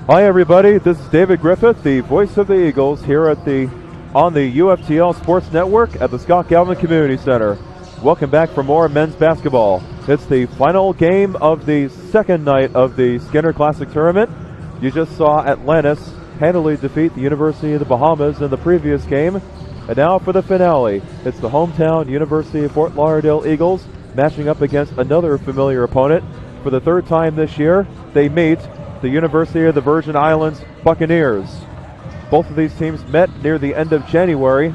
Hi everybody, this is David Griffith, the voice of the Eagles here on the UFTL Sports Network at the Scott Galvin Community Center. Welcome back for more men's basketball. It's the final game of the second night of the Skinner Classic Tournament. You just saw Atlantis handily defeat the University of the Bahamas in the previous game. And now for the finale. It's the hometown University of Fort Lauderdale Eagles matching up against another familiar opponent. For the third time this year, they meet the University of the Virgin Islands Buccaneers. Both of these teams met near the end of January,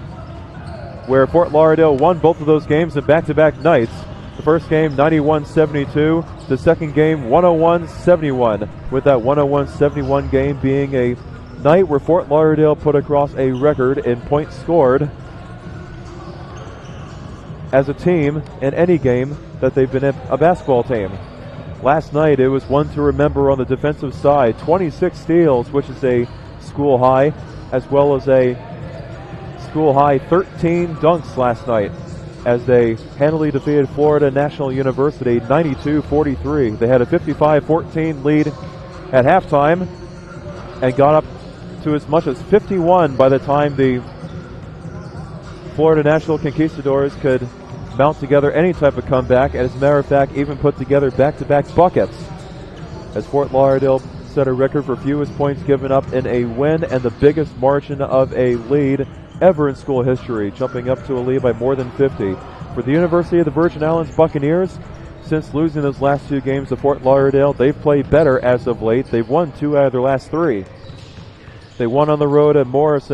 where Fort Lauderdale won both of those games in back-to-back nights. The first game 91-72, the second game 101-71, with that 101-71 game being a night where Fort Lauderdale put across a record in points scored as a team in any game that they've been a basketball team. Last night, it was one to remember on the defensive side. 26 steals, which is a school high, as well as a school high 13 dunks last night as they handily defeated Florida National University 92-43. They had a 55-14 lead at halftime and got up to as much as 51 by the time the Florida National Conquistadors could mount together any type of comeback, and as a matter of fact, even put together back-to-back buckets, as Fort Lauderdale set a record for fewest points given up in a win and the biggest margin of a lead ever in school history, jumping up to a lead by more than 50. For the University of the Virgin Islands Buccaneers, since losing those last two games to Fort Lauderdale, they've played better as of late. They've won 2 out of their last 3. They won on the road at Morris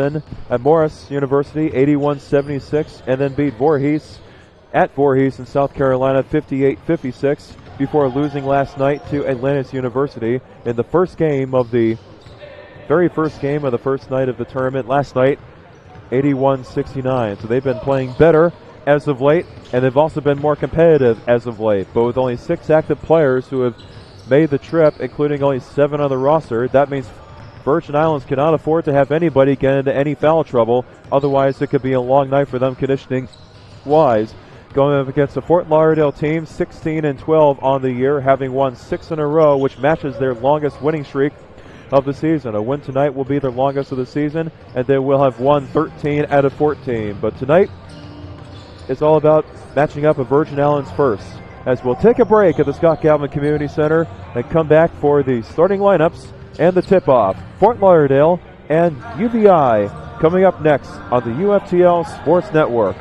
University 81-76, and then beat Voorhees at Voorhees in South Carolina 58-56 before losing last night to Atlantis University in the very first game of the first night of the tournament last night, 81-69. So they've been playing better as of late, and they've also been more competitive as of late. But with only 6 active players who have made the trip, including only 7 on the roster, that means Virgin Islands cannot afford to have anybody get into any foul trouble. Otherwise, it could be a long night for them conditioning-wise. Going up against the Fort Lauderdale team, 16-12 on the year, having won 6 in a row, which matches their longest winning streak of the season. A win tonight will be their longest of the season, and they will have won 13 out of 14. But tonight, it's all about matching up a Virgin Islands first, as we'll take a break at the Scott Galvin Community Center and come back for the starting lineups and the tip-off. Fort Lauderdale and UVI coming up next on the UFTL Sports Network.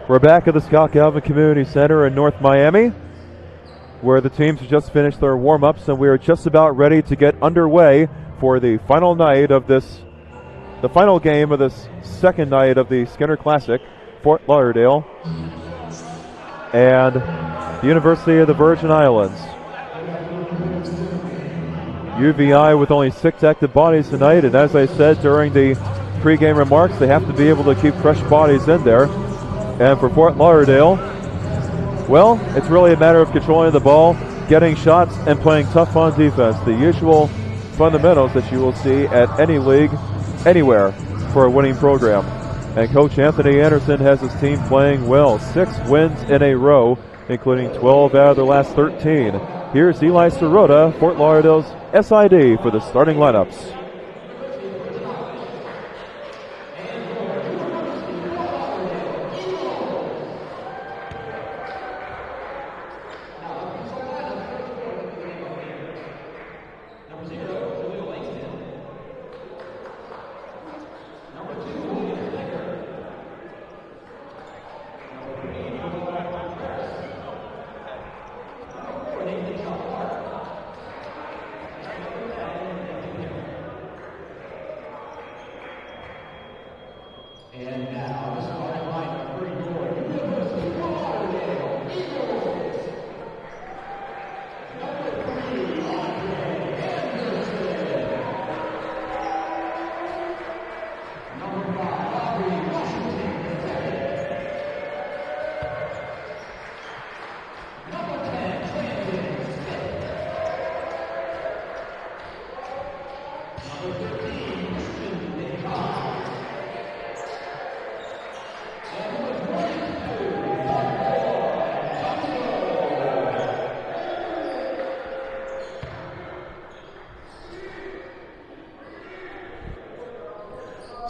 We're back at the Scott Galvin Community Center in North Miami, where the teams have just finished their warm-ups, and we are just about ready to get underway for the final night of this, the final game of this second night of the Skinner Classic, Fort Lauderdale and the University of the Virgin Islands. UVI with only 6 active bodies tonight, and as I said during the pregame remarks, they have to be able to keep fresh bodies in there. And for Fort Lauderdale, well, it's really a matter of controlling the ball, getting shots, and playing tough on defense. The usual fundamentals that you will see at any league, anywhere, for a winning program. And Coach Anthony Anderson has his team playing well. 6 wins in a row, including 12 out of their last 13. Here's Eli Sirota, Fort Lauderdale's SID, for the starting lineups.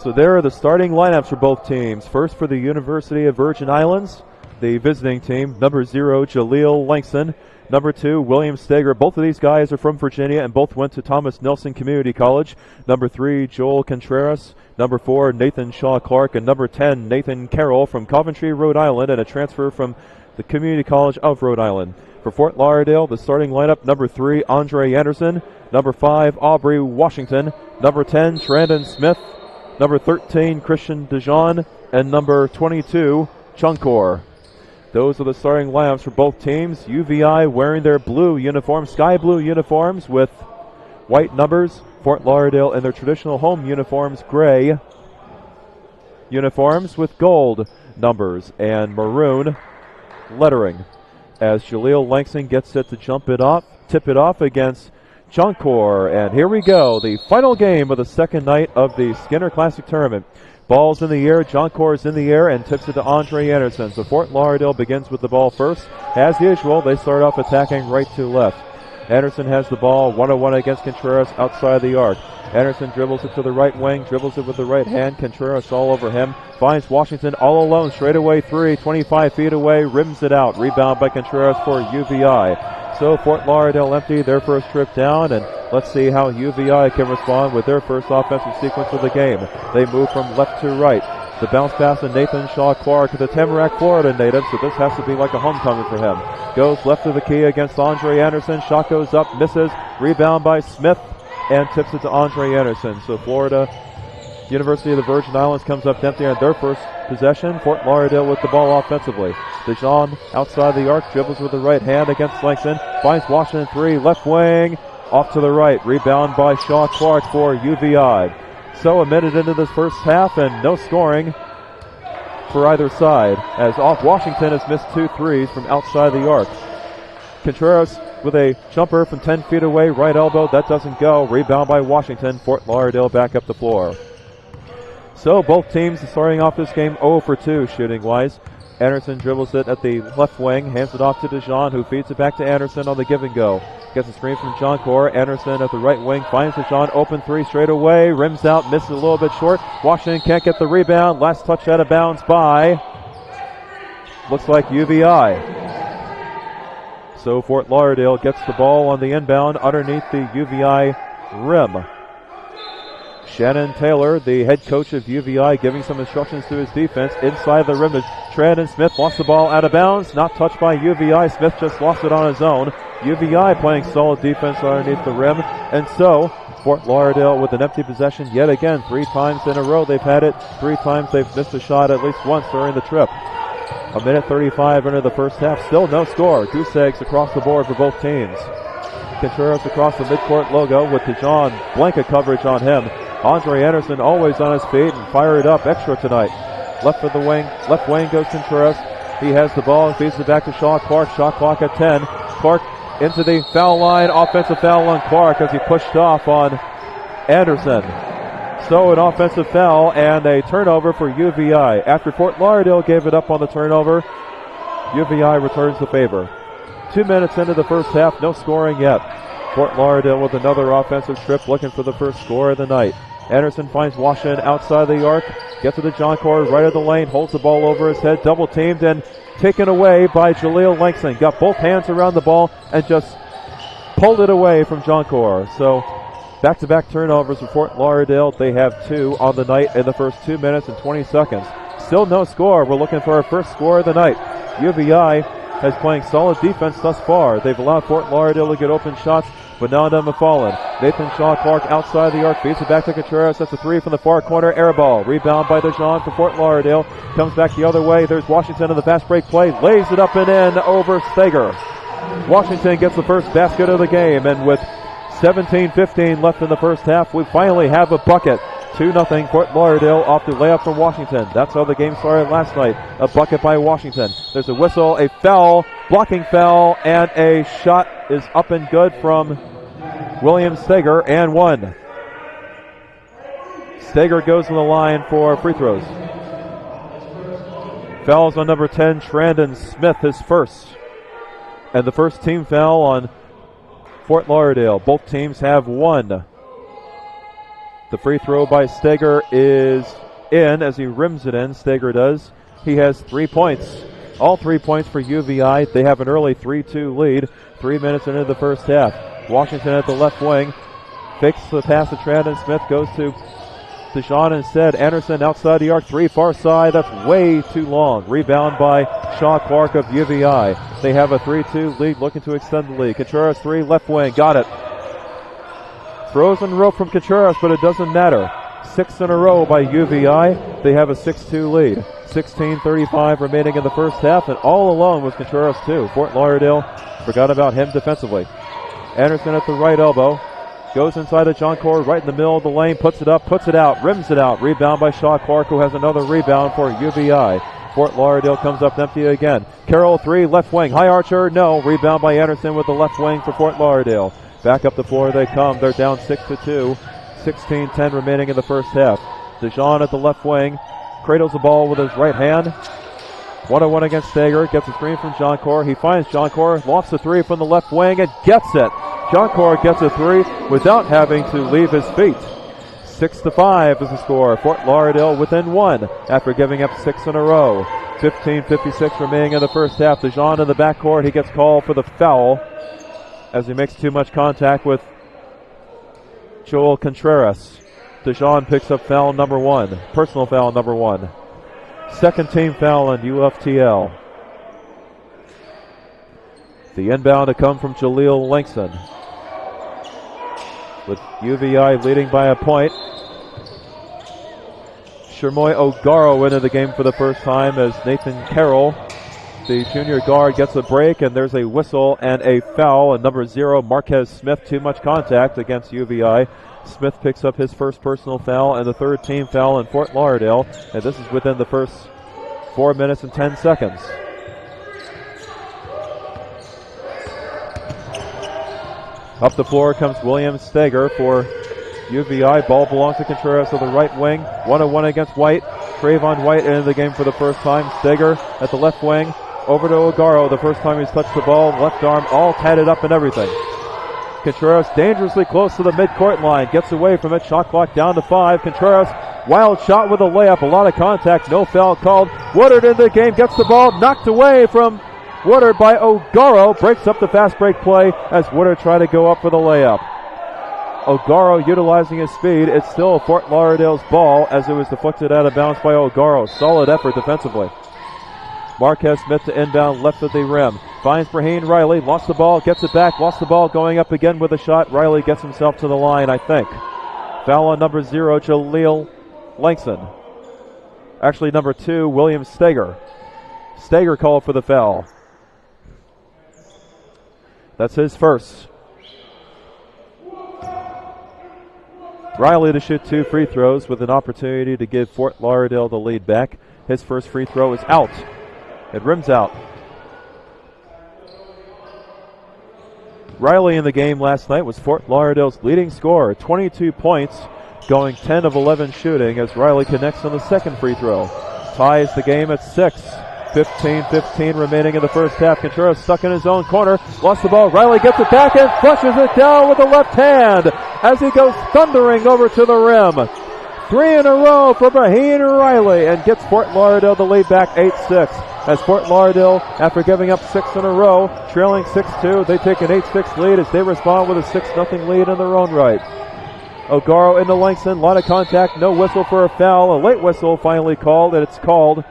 So there are the starting lineups for both teams. First for the University of Virgin Islands, the visiting team, number 0, Jaleel Langston. Number 2, William Steger. Both of these guys are from Virginia and both went to Thomas Nelson Community College. Number 3, Joel Contreras. Number 4, Nathan Shaw Clark. And number 10, Nathan Carroll from Coventry, Rhode Island, and a transfer from the Community College of Rhode Island. For Fort Lauderdale, the starting lineup, number 3, Andre Anderson. Number 5, Aubrey Washington. Number 10, Trandon Smith. Number 13, Christian DeJean, and number 22, Chunkor. Those are the starting lineups for both teams. UVI wearing their blue uniforms, sky blue uniforms with white numbers. Fort Lauderdale in their traditional home uniforms, gray uniforms with gold numbers and maroon lettering. As Jaleel Langston gets set to tip it off against Chunkor, and here we go, the final game of the second night of the Skinner Classic Tournament. Ball's in the air, Chunkor in the air and tips it to Andre Anderson. So Fort Lauderdale begins with the ball first. As usual, they start off attacking right to left. Anderson has the ball, 1-on-1 against Contreras outside the arc. Anderson dribbles it to the right wing, dribbles it with the right hand. Contreras all over him, finds Washington all alone, straightaway 3, 25 feet away, rims it out. Rebound by Contreras for UVI. So Fort Lauderdale empty their first trip down, and let's see how UVI can respond with their first offensive sequence of the game. They move from left to right. The bounce pass to Nathan Shaw Clark, the Tamarack, Florida native, so this has to be like a homecoming for him. Goes left of the key against Andre Anderson. Shot goes up, misses. Rebound by Smith, and tips it to Andre Anderson. So Florida, University of the Virgin Islands comes up empty on their first possession. Fort Lauderdale with the ball offensively. DeJean outside the arc, dribbles with the right hand against Langston. Finds Washington 3, left wing, off to the right. Rebound by Shaw Clark for UVI. So a minute into this first half and no scoring for either side, as off Washington has missed 2 threes from outside the arc. Contreras with a jumper from 10 feet away, right elbow, that doesn't go. Rebound by Washington. Fort Lauderdale back up the floor. So both teams starting off this game 0 for 2 shooting wise. Anderson dribbles it at the left wing, hands it off to DeJean, who feeds it back to Anderson on the give and go. Gets a screen from Chunkor. Anderson at the right wing finds DeJean, open 3 straight away, rims out, misses a little bit short. Washington can't get the rebound. Last touch out of bounds by, looks like UVI. So Fort Lauderdale gets the ball on the inbound underneath the UVI rim. Shannon Taylor, the head coach of UVI, giving some instructions to his defense inside the rim to Trandon Smith lost the ball out of bounds. Not touched by UVI. Smith just lost it on his own. UVI playing solid defense underneath the rim. And so, Fort Lauderdale with an empty possession yet again. 3 times in a row they've had it. 3 times they've missed a shot at least once during the trip. A minute 35 into the first half. Still no score. Goose eggs across the board for both teams. Contreras across the midcourt logo with Dijon blanket coverage on him. Andre Anderson always on his feet and fired up extra tonight. Left wing goes Contreras. He has the ball and feeds it back to Shaw Clark. Shot clock at 10. Clark into the foul line. Offensive foul on Clark as he pushed off on Anderson. So an offensive foul and a turnover for UVI. After Fort Lauderdale gave it up on the turnover, UVI returns the favor. 2 minutes into the first half, no scoring yet. Fort Lauderdale with another offensive trip looking for the first score of the night. Anderson finds Washington outside the arc, gets to the John Cord right of the lane, holds the ball over his head, double teamed and taken away by Jaleel Langston. Got both hands around the ball and just pulled it away from John Cord. So back-to-back turnovers for Fort Lauderdale. They have 2 on the night in the first 2 minutes and 20 seconds. Still no score. We're looking for our first score of the night. UVI has playing solid defense thus far. They've allowed Fort Lauderdale to get open shots, but none of them have fallen. Nathan Shaw Clark outside the arc, feeds it back to Contreras. That's a 3 from the far corner, air ball. Rebound by Dijon for Fort Lauderdale. Comes back the other way. There's Washington in the fast break play. Lays it up and in over Steger. Washington gets the first basket of the game, and with 17-15 left in the first half, we finally have a bucket. 2-0 Fort Lauderdale off the layup from Washington. That's how the game started last night. A bucket by Washington. There's a whistle, a foul, blocking foul, and a shot is up and good from William Steger, and one. Steger goes to the line for free throws. Fouls on number 10, Trandon Smith, his first. And the first team foul on Fort Lauderdale. Both teams have 1. The free throw by Steger is in as he rims it in. Steger does. He has 3 points. All 3 points for UVI. They have an early 3-2 lead. 3 minutes into the first half. Washington at the left wing. Fakes the pass to Trandon Smith. Goes to Dijon instead. Anderson outside the arc. 3 far side. That's way too long. Rebound by Shaw Clark of UVI. They have a 3-2 lead, looking to extend the lead. Contreras 3, left wing. Got it. Frozen rope from Contreras, but it doesn't matter. 6 in a row by UVI. They have a 6-2 lead. 16:35 remaining in the first half, and all alone was Contreras too. Fort Lauderdale forgot about him defensively. Anderson at the right elbow. Goes inside the John Cord, right in the middle of the lane, puts it up, puts it out, rims it out. Rebound by Shaw Clark, who has another rebound for UVI. Fort Lauderdale comes up empty again. Carroll 3, left wing. High archer, no. Rebound by Anderson with the left wing for Fort Lauderdale. Back up the floor they come. They're down 6-2. 16-10 remaining in the first half. Dijon at the left wing. Cradles the ball with his right hand. 1-on-1 against Steger. Gets a screen from John Cord. He finds John Cord. Lofts a 3 from the left wing and gets it. John Cord gets a 3 without having to leave his feet. 6-5 is the score. Fort Lauderdale within 1 after giving up 6 in a row. 15:56 remaining in the first half. Dijon in the backcourt. He gets called for the foul as he makes too much contact with Joel Contreras. Dijon picks up foul number 1. Personal foul number 1. Second team foul on UFTL. The inbound to come from Jaleel Langston. With UVI leading by a point. Shermoy Ogaro into the game for the first time as Nathan Carroll, the junior guard, gets a break, and there's a whistle and a foul. And number 0, Marquez Smith, too much contact against UVI. Smith picks up his first personal foul and the third team foul in Fort Lauderdale. And this is within the first 4 minutes and 10 seconds. Up the floor comes William Steger for UVI. Ball belongs to Contreras to the right wing. 1-on-1 against White. Trayvon White into the game for the first time. Steger at the left wing. Over to Ogaro. The first time he's touched the ball. Left arm all tatted up and everything. Contreras dangerously close to the midcourt line. Gets away from it. Shot clock down to 5. Contreras, wild shot with a layup. A lot of contact. No foul called. Woodard in the game. Gets the ball knocked away from Woodard by Ogaro. Breaks up the fast break play as Woodard tried to go up for the layup. Ogaro utilizing his speed. It's still Fort Lauderdale's ball as it was deflected out of bounds by Ogaro. Solid effort defensively. Marquez Smith to inbound left of the rim. Finds Braheen Riley. Lost the ball. Gets it back. Lost the ball. Going up again with a shot. Riley gets himself to the line, I think. Foul on number 0, Jaleel Langston. Actually, number 2, William Steger. Steger called for the foul. That's his first. Riley to shoot 2 free throws with an opportunity to give Fort Lauderdale the lead back. His first free throw is out. It rims out. Riley in the game last night was Fort Lauderdale's leading scorer, 22 points, going 10 of 11 shooting as Riley connects on the second free throw. Ties the game at 6. 15-15 remaining in the first half. Contreras stuck in his own corner. Lost the ball. Riley gets it back and flushes it down with the left hand as he goes thundering over to the rim. 3 in a row for Braheen Riley and gets Fort Lauderdale the lead back 8-6. As Fort Lauderdale, after giving up 6 in a row, trailing 6-2, they take an 8-6 lead as they respond with a 6-0 lead in their own right. O'Garo into Langston. A lot of contact. No whistle for a foul. A late whistle finally called, and it's called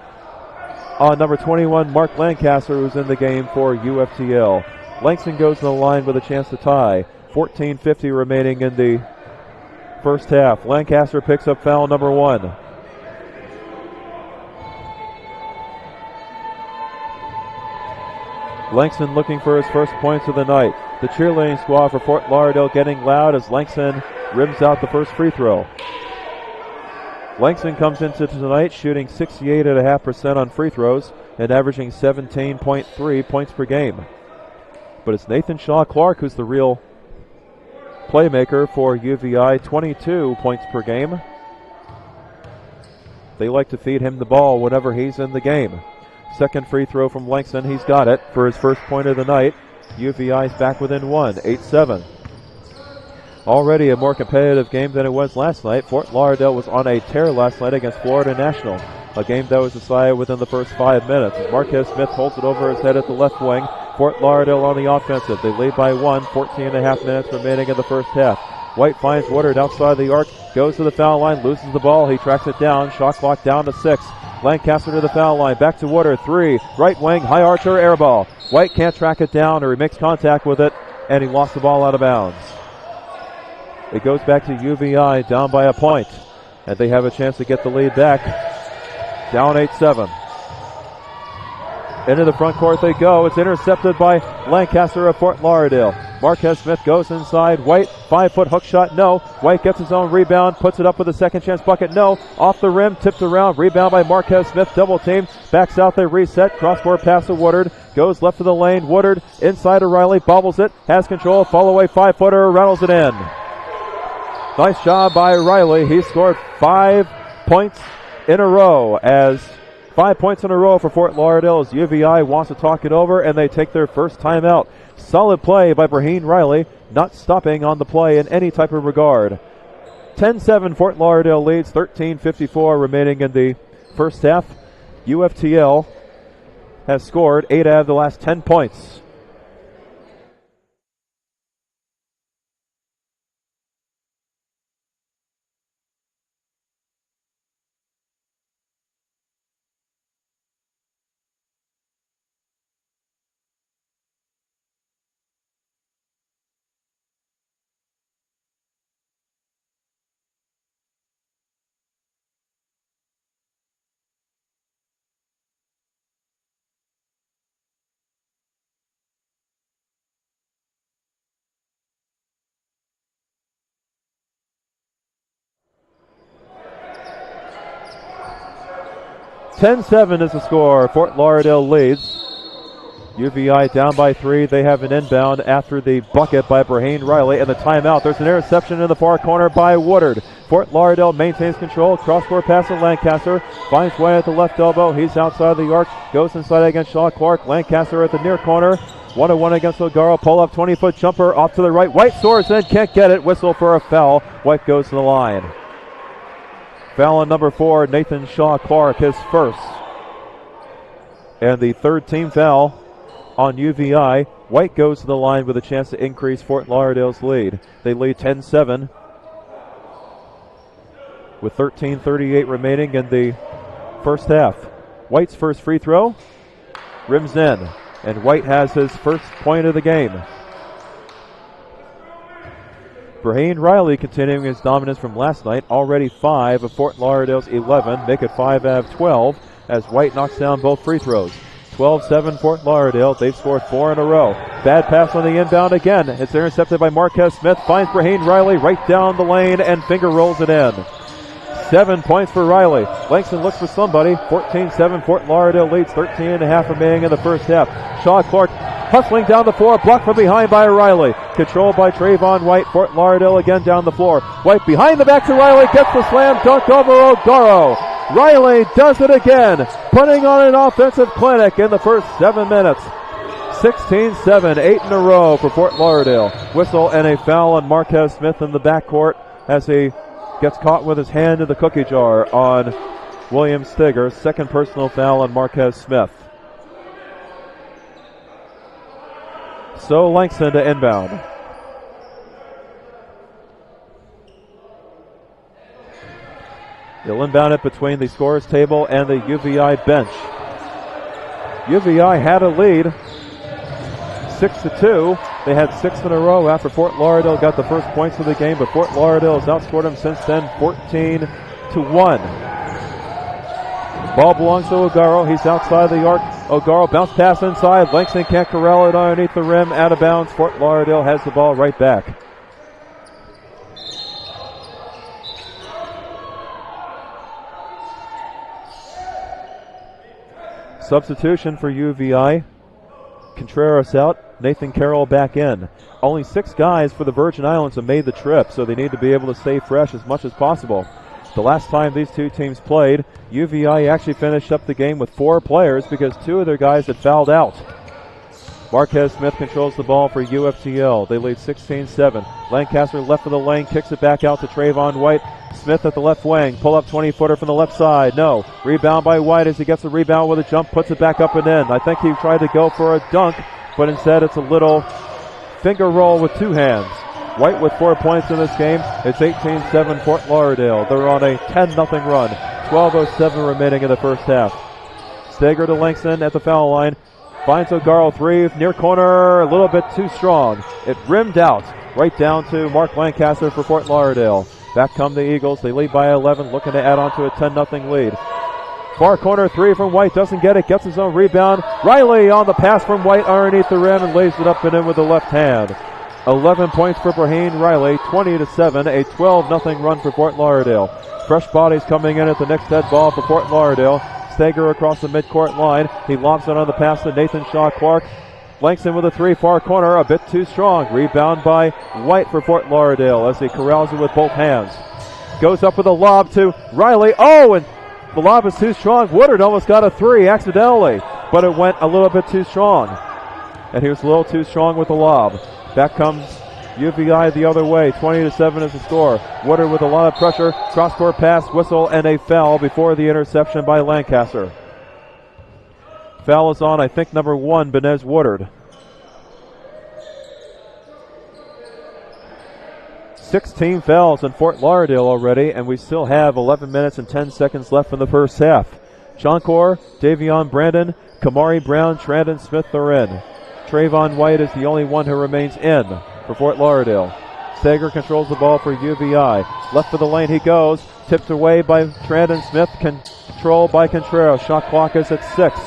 on number 21, Mark Lancaster, who's in the game for UFTL. Langston goes to the line with a chance to tie. 14:50 remaining in the first half. Lancaster picks up foul number 1. Langston looking for his first points of the night. The cheerleading squad for Fort Lauderdale getting loud as Langston rims out the first free throw. Langston comes into tonight shooting 68.5% on free throws and averaging 17.3 points per game. But it's Nathan Shaw Clark who's the real playmaker for UVI, 22 points per game. They like to feed him the ball whenever he's in the game. Second free throw from Langston, he's got it for his first point of the night. UVI's back within 1, 8-7. Already a more competitive game than it was last night. Fort Lauderdale was on a tear last night against Florida National, a game that was decided within the first 5 minutes. Marquez Smith holds it over his head at the left wing. Fort Lauderdale on the offensive. They lead by 1, 14.5 minutes remaining in the first half. White finds Woodard outside the arc, goes to the foul line, loses the ball. He tracks it down. Shot clock down to 6. Lancaster to the foul line. Back to Woodard. 3. Right wing. High archer. Air ball. White can't track it down, or he makes contact with it, and he lost the ball out of bounds. It goes back to UVI down by a point, and they have a chance to get the lead back. Down 8-7. Into the front court they go. It's intercepted by Lancaster of Fort Lauderdale. Marquez Smith goes inside. White, 5-foot hook shot, no. White gets his own rebound, puts it up with a second chance bucket, no. Off the rim, tipped around, rebound by Marquez Smith, double team. Backs out, they reset, cross-court pass to Woodard. Goes left of the lane, Woodard inside to Riley, bobbles it, has control, fall away 5-footer, rattles it in. Nice job by Riley. He scored 5 points in a row as 5 points in a row for Fort Lauderdale as UVI wants to talk it over, and they take their first timeout. Solid play by Braheen Riley, not stopping on the play in any type of regard. 10-7 Fort Lauderdale leads, 13:54 remaining in the first half. UFTL has scored 8 out of the last 10 points. (10-7) is the score. Fort Lauderdale leads. UVI down by 3. They have an inbound after the bucket by Braheen Riley and the timeout. There's an interception in the far corner by Woodard. Fort Lauderdale maintains control. Cross-court pass to Lancaster. Finds White at the left elbow. He's outside the arc. Goes inside against Shaw Clark. Lancaster at the near corner. 1-1 against O'Garo. Pull up 20-foot jumper off to the right. White soars in. Can't get it. Whistle for a foul. White goes to the line. Foul on number 4, Nathan Shaw Clark, his first. And the third team foul on UVI. White goes to the line with a chance to increase Fort Lauderdale's lead. They lead 10-7 with 13:38 remaining in the first half. White's first free throw rims in, and White has his first point of the game. Braheen Riley continuing his dominance from last night, already 5 of Fort Lauderdale's 11, make it 5 out of 12 as White knocks down both free throws. 12-7 Fort Lauderdale. They've scored 4 in a row. Bad pass on the inbound again. It's intercepted by Marquez Smith. Finds Braheen Riley right down the lane and finger rolls it in. 7 points for Riley. Langston looks for somebody. 14-7 Fort Lauderdale leads. 13.5 remaining in the first half. Shaw Clark hustling down the floor. Blocked from behind by Riley. Controlled by Trayvon White. Fort Lauderdale again down the floor. White behind the back to Riley. Gets the slam dunk over O'Garo. Riley does it again, putting on an offensive clinic in the first 7 minutes. 16-7, 8 in a row for Fort Lauderdale. Whistle and a foul on Marquez Smith in the backcourt as he gets caught with his hand in the cookie jar on William Steger. Second personal foul on Marquez Smith. So Langston to inbound. They'll inbound it between the scorer's table and the UVI bench. UVI had a lead, 6-2. They had 6 in a row after Fort Lauderdale got the first points of the game, but Fort Lauderdale has outscored them since then, 14-1. Ball belongs to O'Garo. He's outside the arc. O'Garo bounce pass inside. Langston can't corral it underneath the rim, out of bounds. Fort Lauderdale has the ball right back. Substitution for UVI. Contreras out. Nathan Carroll back in. Only 6 guys for the Virgin Islands have made the trip, so they need to be able to stay fresh as much as possible. The last time these two teams played, UVI actually finished up the game with 4 players because 2 of their guys had fouled out. Marquez Smith controls the ball for UFTL. They lead 16-7. Lancaster left of the lane, kicks it back out to Trayvon White. Smith at the left wing, pull up 20-footer from the left side. No. Rebound by White as he gets the rebound with a jump, puts it back up and in. I think he tried to go for a dunk, but instead it's a little finger roll with 2 hands. White with 4 points in this game. It's 18-7 Fort Lauderdale. They're on a 10-0 run. 12:07 remaining in the first half. Steger to Langston at the foul line. Finds O'Garo 3, near corner, a little bit too strong. It rimmed out, right down to Mark Lancaster for Fort Lauderdale. Back come the Eagles. They lead by 11, looking to add on to a 10-0 lead. Far corner 3 from White, doesn't get it, gets his own rebound. Riley on the pass from White underneath the rim and lays it up and in with the left hand. 11 points for Braheen Riley, 20-7, a 12-0 run for Fort Lauderdale. Fresh bodies coming in at the next head ball for Fort Lauderdale. Steger across the midcourt line. He lobs it on the pass to Nathan Shaw Clark. Langston with a 3, far corner, a bit too strong. Rebound by White for Fort Lauderdale as he corrals it with both hands. Goes up with a lob to Riley. Oh, and the lob is too strong. Woodard almost got a 3 accidentally, but it went a little bit too strong. And he was a little too strong with the lob. Back comes UVI the other way. 20-7 is the score. Woodard with a lot of pressure. Cross-court pass, whistle, and a foul before the interception by Lancaster. Foul is on, I think, number 1, Benez Woodard. 16 fouls in Fort Lauderdale already, and we still have 11 minutes and 10 seconds left in the first half. Shankor, Davion Brandon, Kamari Brown, Trandon Smith are in. Trayvon White is the only one who remains in for Fort Lauderdale. Steger controls the ball for UVI. Left of the lane he goes. Tipped away by Trandon Smith. Controlled by Contreras. Shot clock is at 6.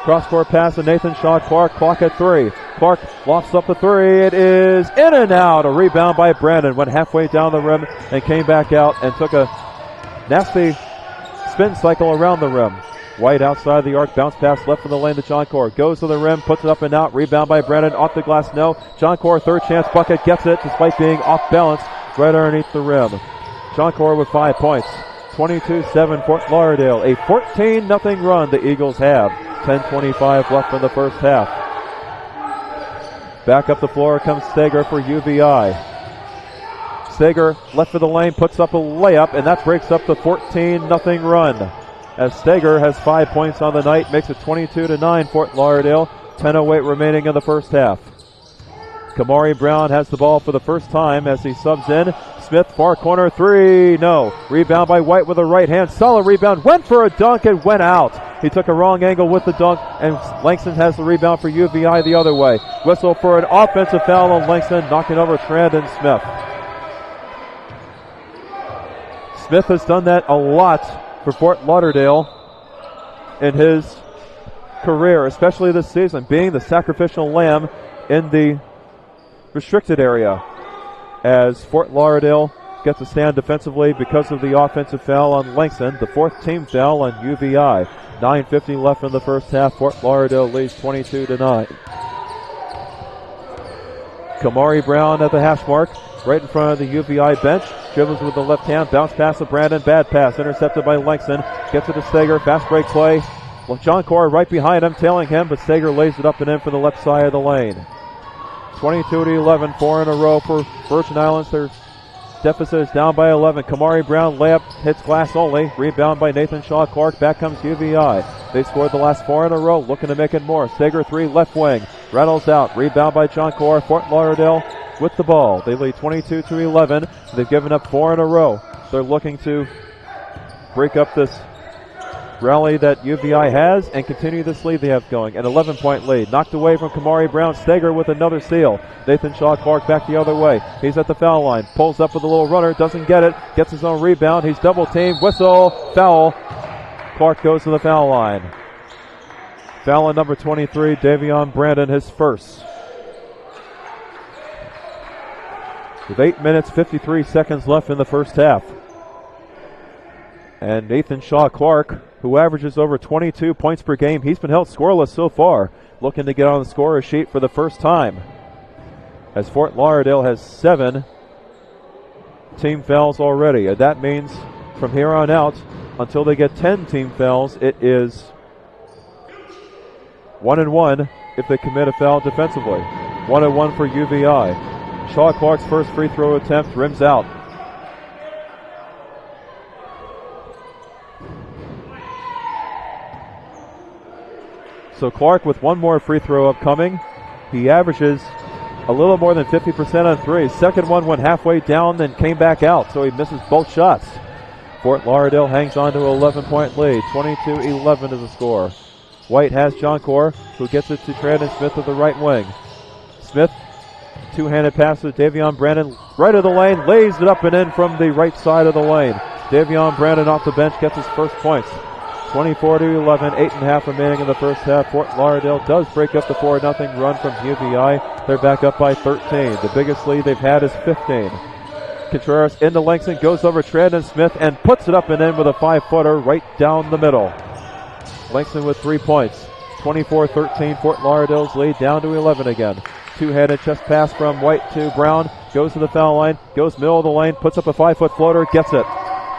Cross-court pass to Nathan Shaw Clark. Clock at 3. Clark lofts up the 3. It is in and out. A rebound by Brandon. Went halfway down the rim and came back out and took a nasty spin cycle around the rim. White outside the arc, bounce pass left of the lane to John Core. Goes to the rim, puts it up and out. Rebound by Brandon, off the glass, no. John Core, third chance bucket, gets it despite being off balance right underneath the rim. John Core with 5 points. 22-7 Fort Lauderdale. A 14-0 run the Eagles have. 10:25 left in the first half. Back up the floor comes Steger for UVI. Steger left of the lane, puts up a layup, and that breaks up the 14-0 run. As Steger has 5 points on the night, makes it 22-9 Fort Lauderdale. 10:08 remaining in the first half. Kamari Brown has the ball for the first time as he subs in. Smith, far corner 3, no. Rebound by White with a right hand. Solid rebound, went for a dunk and went out. He took a wrong angle with the dunk, and Langston has the rebound for UVI the other way. Whistle for an offensive foul on Langston, knocking over Trandon Smith. Smith has done that a lot for Fort Lauderdale in his career, especially this season, being the sacrificial lamb in the restricted area, as Fort Lauderdale gets a stand defensively because of the offensive foul on Langston, the fourth team foul on UVI. 9:50 left in the first half. Fort Lauderdale leads 22-9. Kamari Brown at the hash mark, right in front of the UVI bench. Dribbles with the left hand, bounce pass to Brandon, bad pass, intercepted by Langston. Gets it to Steger, fast break play. Well, John Cora right behind him, tailing him, but Steger lays it up and in for the left side of the lane. 22-11, 4 in a row for Virgin Islands. Their deficit is down by 11. Kamari Brown layup hits glass only. Rebound by Nathan Shaw Clark. Back comes UVI. They scored the last 4 in a row, looking to make it more. Steger 3, left wing. Reynolds out. Rebound by John Cora. Fort Lauderdale with the ball. They lead 22-11. They've given up 4 in a row. They're looking to break up this rally that UVI has and continue this lead they have going. An 11-point lead. Knocked away from Kamari Brown. Steger with another steal. Nathan Shaw Clark back the other way. He's at the foul line. Pulls up with a little runner. Doesn't get it. Gets his own rebound. He's double teamed. Whistle. Foul. Clark goes to the foul line. Foul on number 23, Davion Brandon, his first. With 8 minutes, 53 seconds left in the first half. And Nathan Shaw Clark, who averages over 22 points per game, he's been held scoreless so far, looking to get on the scorer sheet for the first time, as Fort Lauderdale has 7 team fouls already. And that means from here on out, until they get 10 team fouls, it is 1-1 if they commit a foul defensively. 1-1 for UVI. Shaw Clark's first free throw attempt rims out. So Clark with one more free throw upcoming. He averages a little more than 50% on threes. Second one went halfway down, then came back out, so he misses both shots. Fort Lauderdale hangs on to an 11-point lead. 22-11 is the score. White has John Core, who gets it to Trandon Smith at the right wing. Smith, two-handed pass to Davion Brandon, right of the lane, lays it up and in from the right side of the lane. Davion Brandon off the bench gets his first points. 24-11, 8.5 remaining in the first half. Fort Lauderdale does break up the 4-0 run from UVI. They're back up by 13. The biggest lead they've had is 15. Contreras into Langston, goes over Trandon Smith and puts it up and in with a 5-footer right down the middle. Langston with 3 points. 24-13, Fort Lauderdale's lead down to 11 again. Two-handed chest pass from White to Brown. Goes to the foul line, goes middle of the lane, puts up a 5-foot floater, gets it.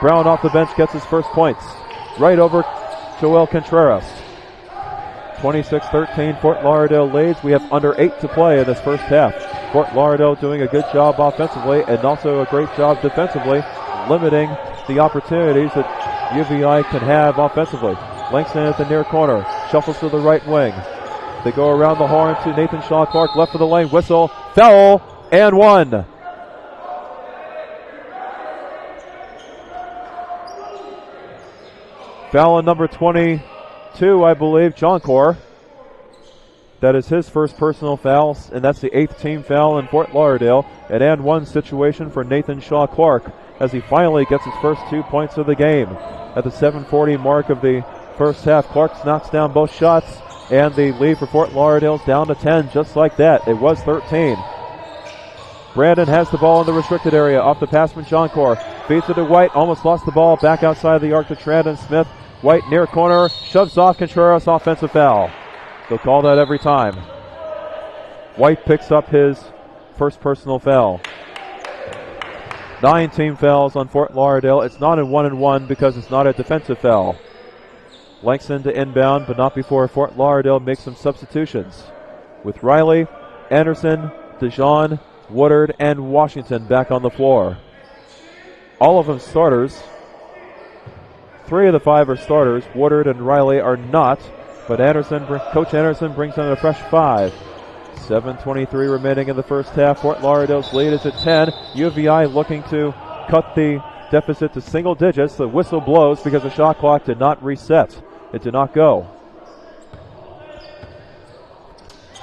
Brown off the bench gets his first points. Right over Joel Contreras. 26-13, Fort Lauderdale leads. We have under 8 to play in this first half. Fort Lauderdale doing a good job offensively and also a great job defensively, limiting the opportunities that UVI can have offensively. Langston at the near corner, shuffles to the right wing. They go around the horn to Nathan Shaw Clark, left of the lane, whistle, foul, and one. Foul on number 22, I believe, John Core. That is his first personal foul, and that's the 8th team foul in Fort Lauderdale. An and one situation for Nathan Shaw Clark as he finally gets his first 2 points of the game. At the 7:40 mark of the first half, Clark knocks down both shots, and the lead for Fort Lauderdale is down to 10, just like that. It was 13. Brandon has the ball in the restricted area, off the pass from John Core. Feeds it to White, almost lost the ball, back outside the arc to Trandon Smith. White near corner, shoves off Contreras, offensive foul. They'll call that every time. White picks up his first personal foul. 9 team fouls on Fort Lauderdale. It's not a 1-1 because it's not a defensive foul. Langston to inbound, but not before Fort Lauderdale makes some substitutions. With Riley, Anderson, DeJean, Woodard, and Washington back on the floor. All of them starters. 3 of the 5 are starters. Woodard and Riley are not, but Coach Anderson brings in a fresh 5. 7:23 remaining in the first half. Fort Lauderdale's lead is at 10. UVI looking to cut the deficit to single digits. The whistle blows because the shot clock did not reset. It did not go.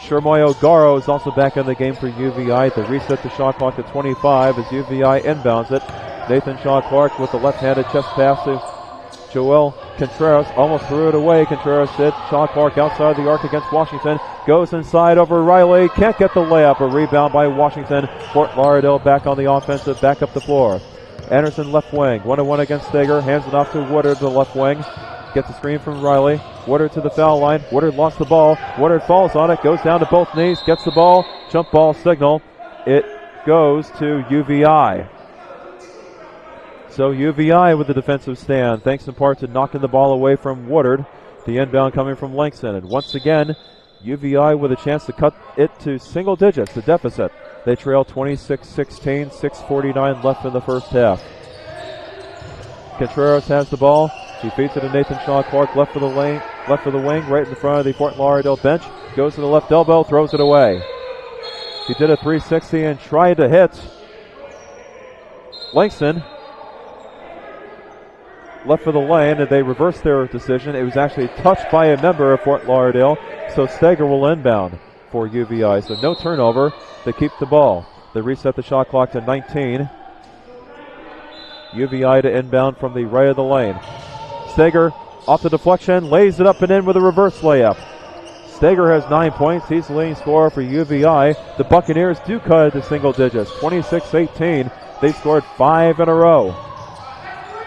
Shermoy O'Garo is also back in the game for UVI. They reset the shot clock to 25 as UVI inbounds it. Nathan Shaw Clark with the left-handed chest pass to Joel Contreras. Almost threw it away. Contreras hit Shaw Clark outside the arc against Washington. Goes inside over Riley. Can't get the layup. A rebound by Washington. Fort Lauderdale back on the offensive. Back up the floor. Anderson left wing. 1-on-1 against Steger. Hands it off to Woodard to the left wing. Gets a screen from Riley. Woodard to the foul line. Woodard lost the ball. Woodard falls on it. Goes down to both knees. Gets the ball. Jump ball signal. It goes to UVI. So UVI with the defensive stand, thanks in part to knocking the ball away from Woodard. The inbound coming from Langston. And once again, UVI with a chance to cut it to single digits, the deficit. They trail 26-16, 6:49 left in the first half. Contreras has the ball. He feeds it to Nathan Shaw Clark, left for the wing, right in front of the Fort Lauderdale bench. Goes to the left elbow, throws it away. He did a 360 and tried to hit Langston. Left for the lane, and they reversed their decision. It was actually touched by a member of Fort Lauderdale, so Steger will inbound for UVI. So no turnover. They keep the ball. They reset the shot clock to 19. UVI to inbound from the right of the lane. Steger off the deflection, lays it up and in with a reverse layup. Steger has 9 points. He's the leading scorer for UVI. The Buccaneers do cut it to single digits, 26-18. They scored 5 in a row.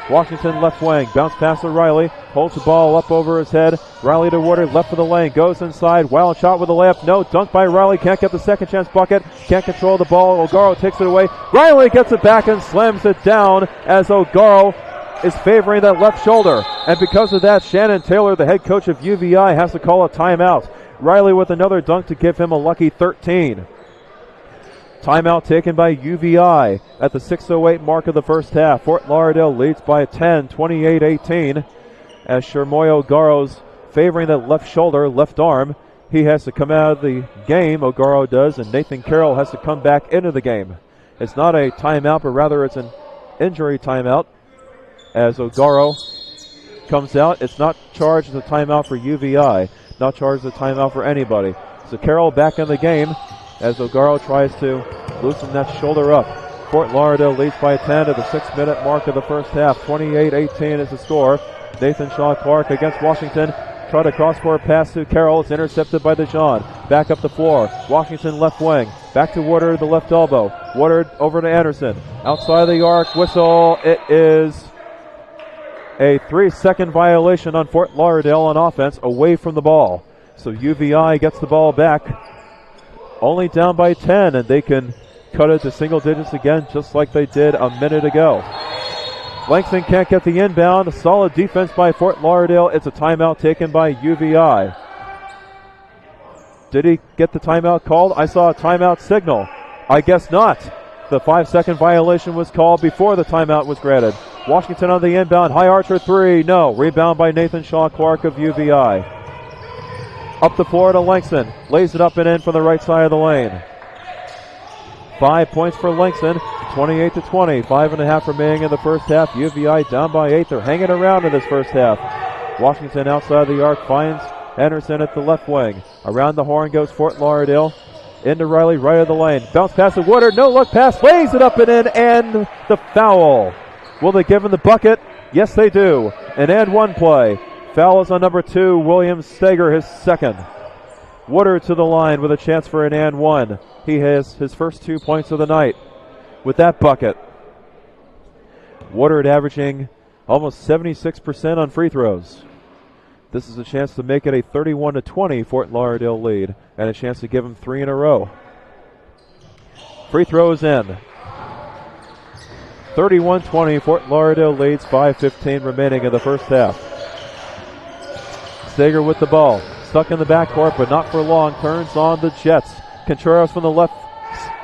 Washington left wing, bounce pass to Riley, holds the ball up over his head. Riley to Woodard, left of the lane, goes inside, wild shot with a layup, no, dunk by Riley, can't get the second chance bucket, can't control the ball, O'Garo takes it away. Riley gets it back and slams it down as O'Garo is favoring that left shoulder. And because of that, Shannon Taylor, the head coach of UVI, has to call a timeout. Riley with another dunk to give him a lucky 13. Timeout taken by UVI at the 6:08 mark of the first half. Fort Lauderdale leads by 10, 28-18. As Shermoy O'Garo's favoring that left shoulder, left arm. He has to come out of the game, O'Garo does, and Nathan Carroll has to come back into the game. It's not a timeout, but rather it's an injury timeout. As O'Garo comes out, it's not charged as a timeout for UVI, not charged as a timeout for anybody. So Carroll back in the game as O'Garo tries to loosen that shoulder up. Fort Lauderdale leads by 10 at the 6-minute mark of the first half. 28-18 is the score. Nathan Shaw Clark against Washington. Tried a cross-court pass to Carroll. It's intercepted by DeJean. Back up the floor. Washington left wing. Back to Woodard, the left elbow. Woodard over to Anderson. Outside the arc. Whistle. It is a 3-second violation on Fort Lauderdale on offense away from the ball. So UVI gets the ball back. Only down by 10, and they can cut it to single digits again just like they did a minute ago. Langston can't get the inbound. A solid defense by Fort Lauderdale. It's a timeout taken by UVI. Did he get the timeout called? I saw a timeout signal. I guess not. The 5-second violation was called before the timeout was granted. Washington on the inbound. High archer three. No. Rebound by Nathan Shaw Clark of UVI. Up the floor to Langston. Lays it up and in from the right side of the lane. 5 points for Langston. 28-20. 5.5 remaining in the first half. UVI down by 8. They're hanging around in this first half. Washington outside the arc finds Anderson at the left wing. Around the horn goes Fort Lauderdale. Into Riley, right of the lane. Bounce pass to Woodard. No look pass. Lays it up and in. And the foul. Will they give him the bucket? Yes, they do. An and one play. Foul is on number 2, William Steger, his second. Woodard to the line with a chance for an and one. He has his first 2 points of the night with that bucket. Woodard averaging almost 76% on free throws. This is a chance to make it a 31-20 Fort Lauderdale lead and a chance to give him 3 in a row. Free throws in. 31-20, Fort Lauderdale leads, 5:15 remaining in the first half. Steger with the ball. Stuck in the backcourt, but not for long. Turns on the Jets. Contreras from the left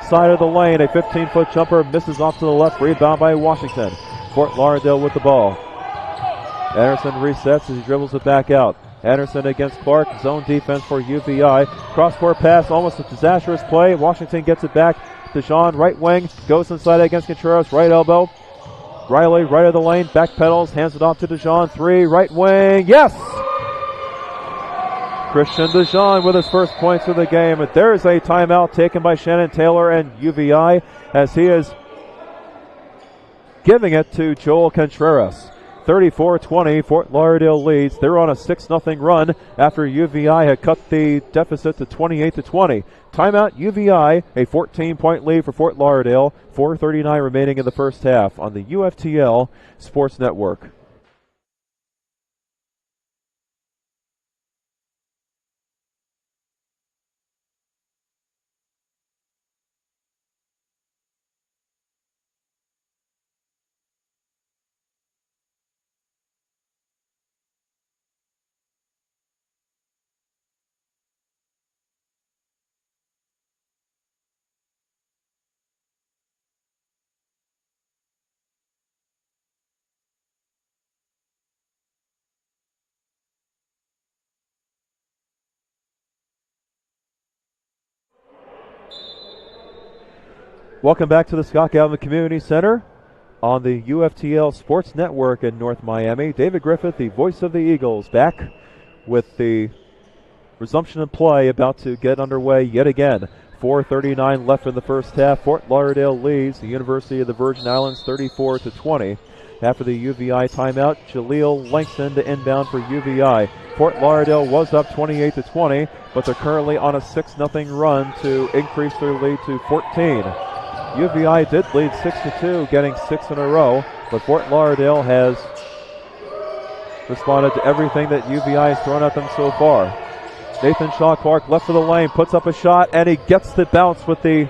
side of the lane. A 15-foot jumper misses off to the left. Rebound by Washington. Fort Lauderdale with the ball. Anderson resets as he dribbles it back out. Anderson against Clark. Zone defense for UVI. Cross-court pass, almost a disastrous play. Washington gets it back. DeJean, right wing. Goes inside against Contreras. Right elbow. Riley, right of the lane. Back pedals. Hands it off to DeJean. 3, right wing. Yes! Christian DeJean with his first points of the game. And there's a timeout taken by Shannon Taylor and UVI as he is giving it to Joel Contreras. 34-20, Fort Lauderdale leads. They're on a 6-0 run after UVI had cut the deficit to 28-20. Timeout UVI, a 14-point lead for Fort Lauderdale. 4:39 remaining in the first half on the UFTL Sports Network. Welcome back to the Scott Galvin Community Center on the UFTL Sports Network in North Miami. David Griffith, the voice of the Eagles, back with the resumption of play about to get underway yet again. 4:39 left in the first half. Fort Lauderdale leads the University of the Virgin Islands 34-20. After the UVI timeout, Jaleel Langston to inbound for UVI. Fort Lauderdale was up 28-20, but they're currently on a 6-0 run to increase their lead to 14. UVI did lead 6-2, getting 6 in a row, but Fort Lauderdale has responded to everything that UVI has thrown at them so far. Nathan Shaw-Clark left of the lane, puts up a shot, and he gets the bounce with the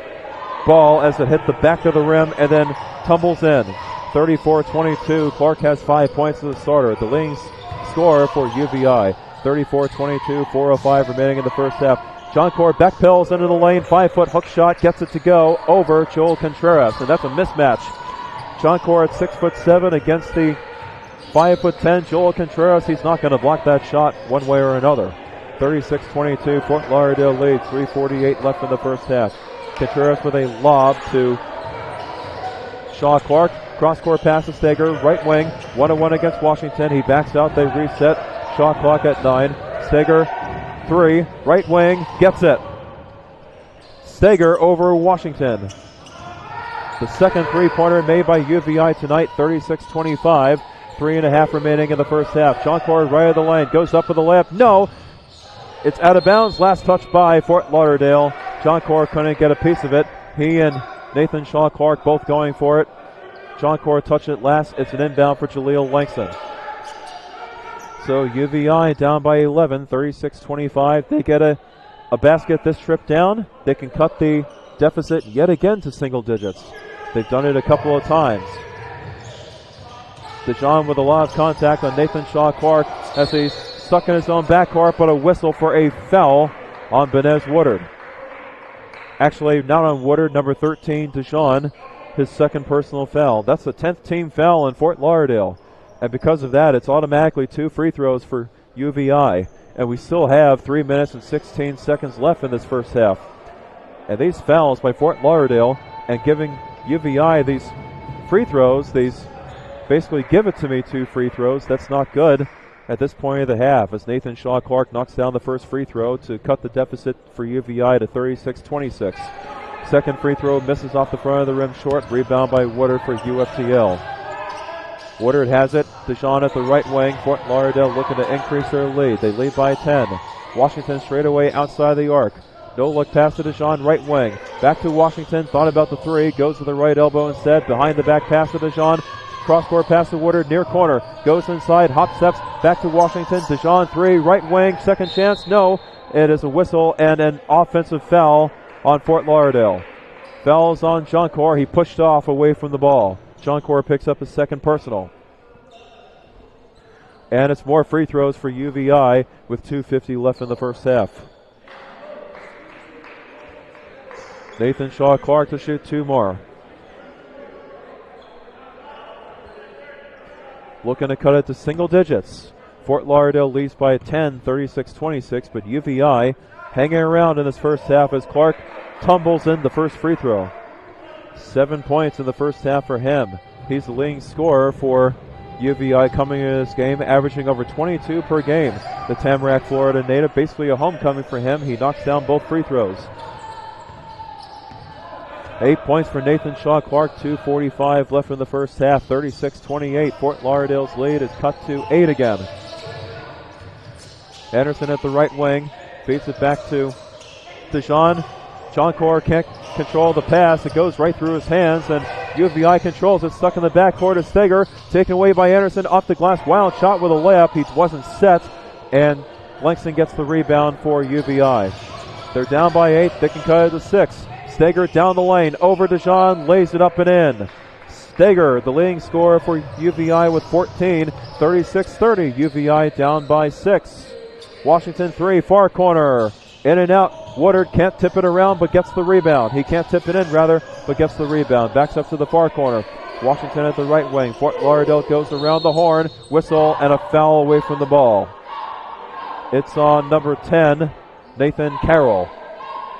ball as it hit the back of the rim and then tumbles in. 34-22, Clark has 5 points as a starter. The leading scorer for UVI. 34-22, 4:05 remaining in the first half. John Core backpedals into the lane, 5-foot hook shot, gets it to go over Joel Contreras, and that's a mismatch. John Core at 6'7" against the 5'10" Joel Contreras. He's not going to block that shot one way or another. 36-22, Fort Lauderdale leads, 3:48 left in the first half. Contreras with a lob to Shaw Clark. Cross-court pass to Steger, right wing, 1-on-1 against Washington. He backs out, they reset. Shaw Clark at 9. Steger, 3, right wing, gets it. Steger over Washington. The second three-pointer made by UVI tonight, 36-25. 3.5 remaining in the first half. John Cord right of the lane, goes up with the layup. No, it's out of bounds. Last touch by Fort Lauderdale. John Cord couldn't get a piece of it. He and Nathan Shaw Clark both going for it. John Cord touched it last. It's an inbound for Jaleel Langston. So UVI down by 11, 36-25. They get a basket this trip down. They can cut the deficit yet again to single digits. They've done it a couple of times. DeJean with a lot of contact on Nathan Shaw Clark as he's stuck in his own backcourt, but a whistle for a foul on Benez Woodard. Actually, not on Woodard, number 13, DeJean, his second personal foul. That's the 10th team foul in Fort Lauderdale. And because of that, it's automatically 2 free throws for UVI. And we still have 3 minutes and 16 seconds left in this first half. And these fouls by Fort Lauderdale and giving UVI these free throws, these basically give it to me 2 free throws. That's not good at this point of the half as Nathan Shaw Clark knocks down the first free throw to cut the deficit for UVI to 36-26. Second free throw misses off the front of the rim short. Rebound by Woodard for UFTL. Woodard has it. DeJean at the right wing. Fort Lauderdale looking to increase their lead. They lead by 10. Washington straight away outside the arc. No look pass to DeJean, right wing. Back to Washington. Thought about the 3. Goes to the right elbow instead. Behind the back pass to DeJean. Cross-court pass to Woodard. Near corner. Goes inside. Hop steps. Back to Washington. DeJean 3. Right wing. Second chance. No. It is a whistle and an offensive foul on Fort Lauderdale. Fouls on John Core. He pushed off away from the ball. John Core picks up his second personal. And it's more free throws for UVI with 2:50 left in the first half. Nathan Shaw Clark to shoot 2 more. Looking to cut it to single digits. Fort Lauderdale leads by 10, 36-26, but UVI hanging around in this first half as Clark tumbles in the first free throw. 7 points in the first half for him. He's the leading scorer for UVI coming into this game, averaging over 22 per game. The Tamarack, Florida native, basically a homecoming for him. He knocks down both free throws. 8 points for Nathan Shaw Clark, 2:45 left in the first half, 36-28. Fort Lauderdale's lead is cut to 8 again. Anderson at the right wing, feeds it back to DeJean. Jonkor can't control the pass. It goes right through his hands, and UVI controls it. Stuck in the backcourt is Steger. Taken away by Anderson. Off the glass. Wild shot with a layup. He wasn't set, and Langston gets the rebound for UVI. They're down by 8. They can cut it to 6. Steger down the lane. Over DeJean. Lays it up and in. Steger, the leading scorer for UVI with 14. 36-30. UVI down by 6. Washington 3. Far corner. In and out. Woodard can't tip it around, but gets the rebound. He can't tip it in, rather, but gets the rebound. Backs up to the far corner. Washington at the right wing. Fort Lauderdale goes around the horn. Whistle and a foul away from the ball. It's on number 10, Nathan Carroll,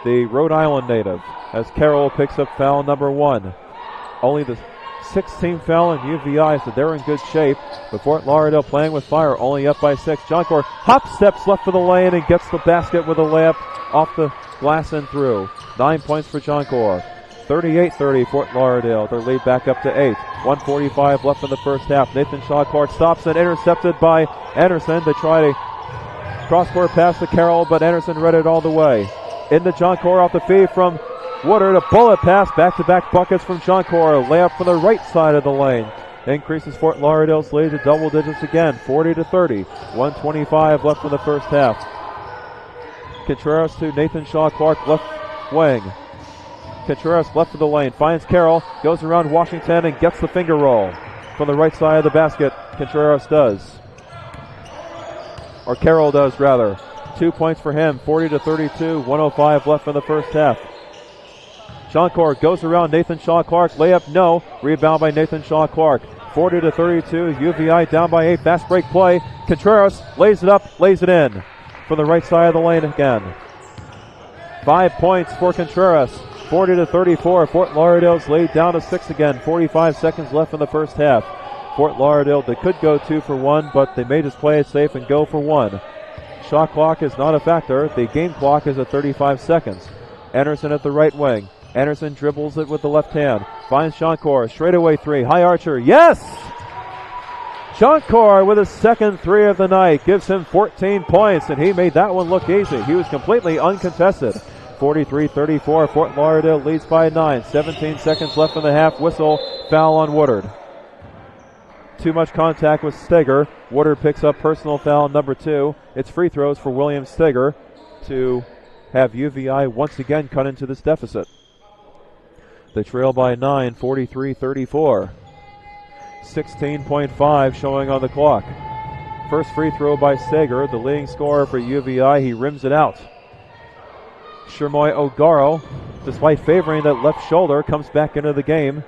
the Rhode Island native, as Carroll picks up foul number 1. Only the 16th foul in UVI, so they're in good shape. But Fort Lauderdale playing with fire, only up by 6. Jonkor hop steps left for the lane and gets the basket with a layup off the glass and through. 9 points for Jonkor. 38-30 Fort Lauderdale. Their lead back up to 8. 1:45 left in the first half. Nathan Shaw Clark stops and intercepted by Anderson. They try to cross-court pass to Carroll, but Anderson read it all the way. Into Jonkor off the feed from Woodard, a bullet pass, back-to-back buckets from Jonkor. Layup from the right side of the lane. Increases Fort Lauderdale's lead to double digits again, 40-30. 1:25 left in the first half. Contreras to Nathan Shaw Clark, left wing. Contreras left of the lane, finds Carroll, goes around Washington and gets the finger roll. From the right side of the basket, Contreras does. Or Carroll does, rather. 2 points for him, 40-32, 1:05 left in the first half. Jonkor goes around Nathan Shaw Clark. Layup, no. Rebound by Nathan Shaw Clark. 40-32. UVI down by 8. Fast break play. Contreras lays it up, lays it in. From the right side of the lane again. 5 points for Contreras. 40-34. Fort Lauderdale's lead down to 6 again. 45 seconds left in the first half. Fort Lauderdale, they could go 2 for 1, but they may just play it safe and go for 1. Shot clock is not a factor. The game clock is at 35 seconds. Anderson at the right wing. Anderson dribbles it with the left hand. Finds Jonkor. Straightaway 3. High archer. Yes! Jonkor with his second 3 of the night. Gives him 14 points, and he made that one look easy. He was completely uncontested. 43-34. Fort Lauderdale leads by 9. 17 seconds left in the half. Whistle. Foul on Woodard. Too much contact with Steger. Woodard picks up personal foul number 2. It's free throws for William Steger to have UVI once again cut into this deficit. They trail by 9, 43-34. 16.5 showing on the clock. First free throw by Steger, the leading scorer for UVI. He rims it out. Shermoy O'Garo, despite favoring that left shoulder, comes back into the game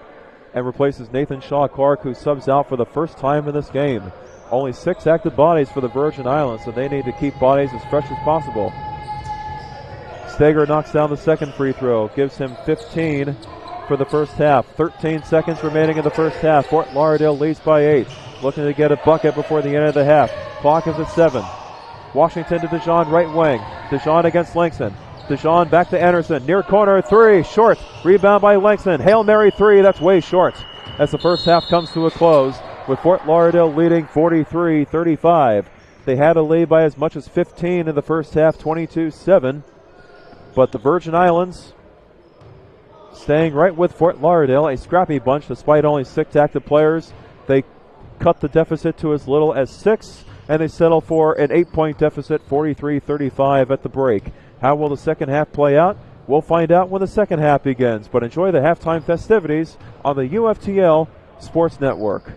and replaces Nathan Shaw Clark, who subs out for the first time in this game. Only 6 active bodies for the Virgin Islands, so they need to keep bodies as fresh as possible. Steger knocks down the second free throw, gives him 15 for the first half. 13 seconds remaining in the first half. Fort Lauderdale leads by 8. Looking to get a bucket before the end of the half. Clock is at 7. Washington to DeJean, right wing. DeJean against Langston. DeJean back to Anderson. Near corner, 3, short. Rebound by Langston. Hail Mary 3, that's way short. As the first half comes to a close, with Fort Lauderdale leading 43-35. They had a lead by as much as 15 in the first half, 22-7. But the Virgin Islands staying right with Fort Lauderdale, a scrappy bunch despite only 6 active players. They cut the deficit to as little as 6, and they settle for an 8-point deficit, 43-35 at the break. How will the second half play out? We'll find out when the second half begins, but enjoy the halftime festivities on the UFTL Sports Network.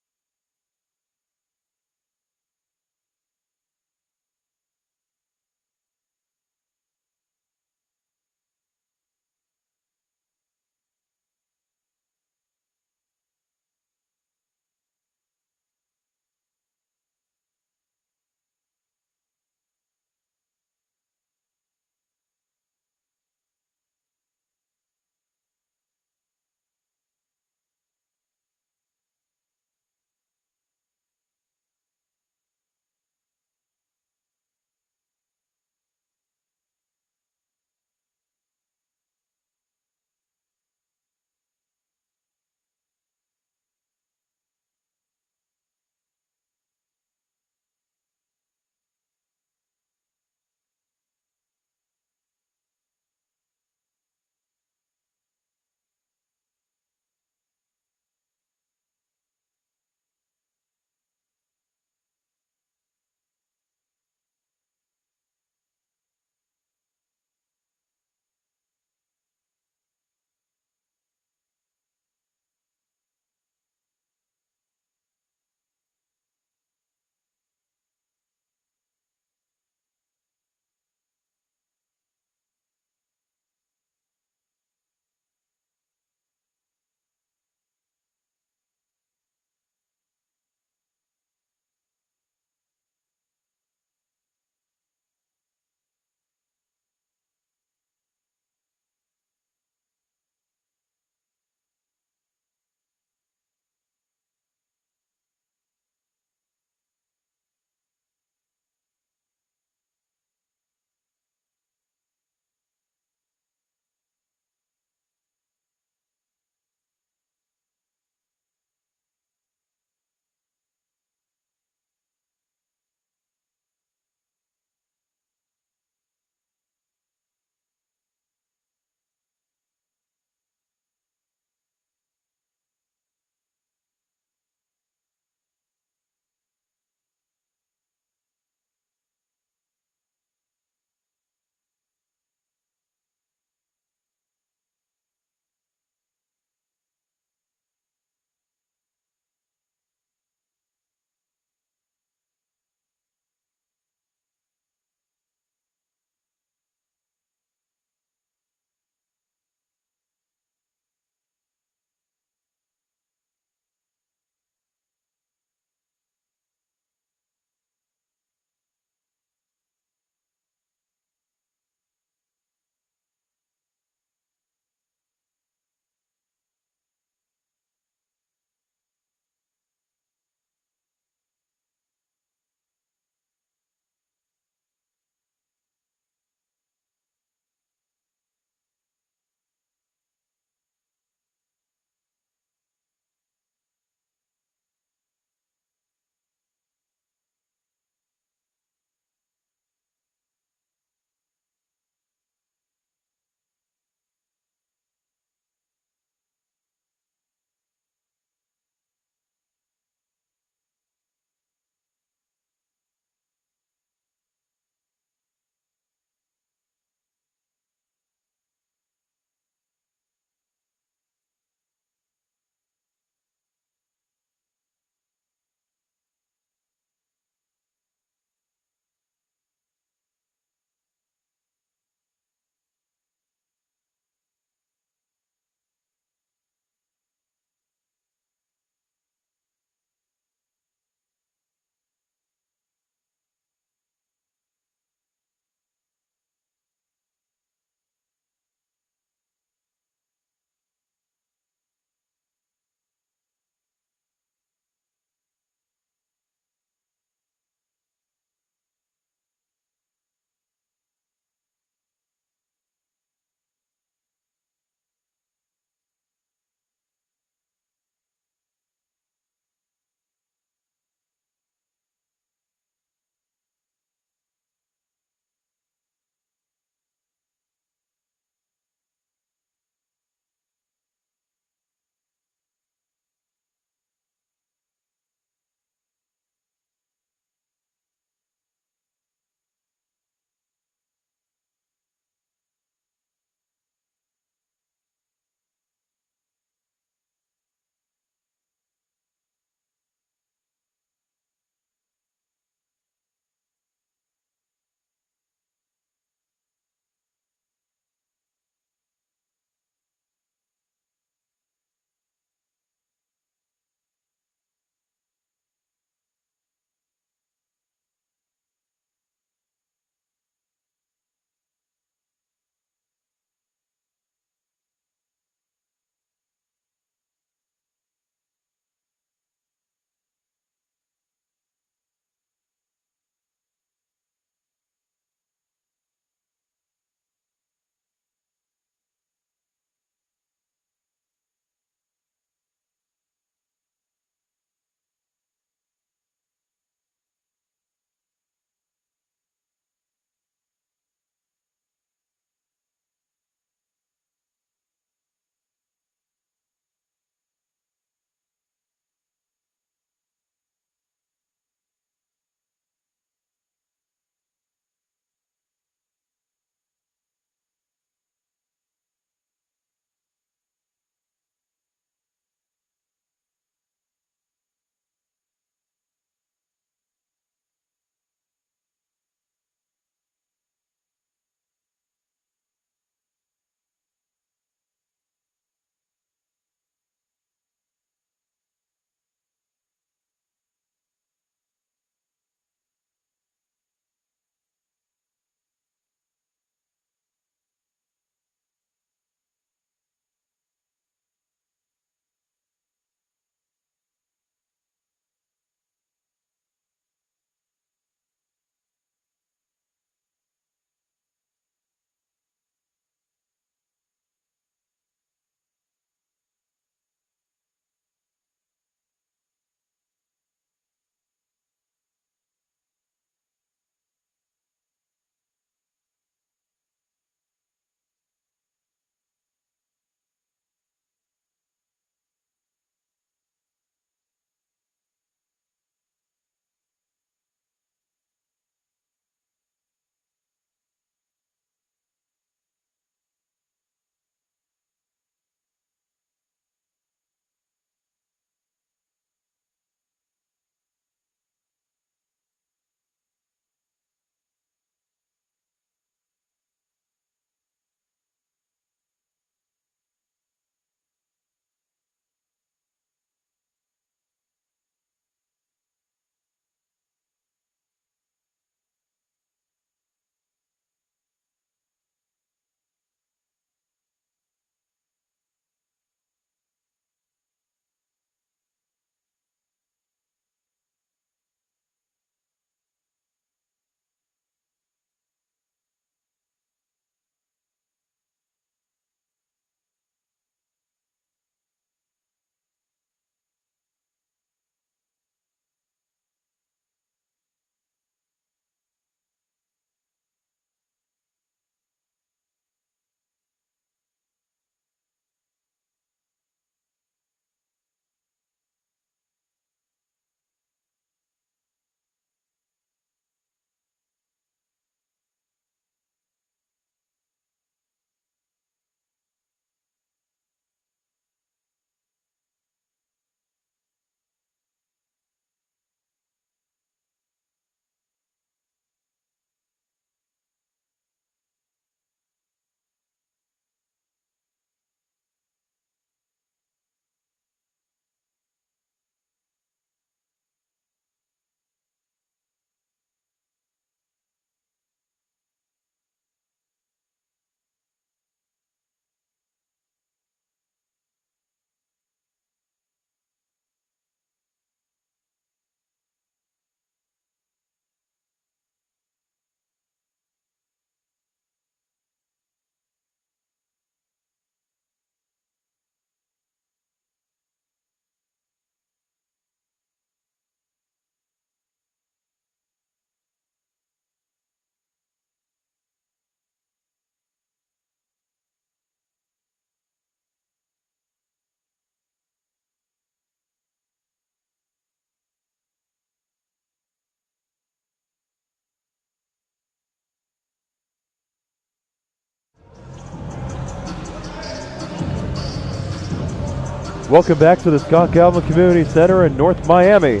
Welcome back to the Scott Galvin Community Center in North Miami.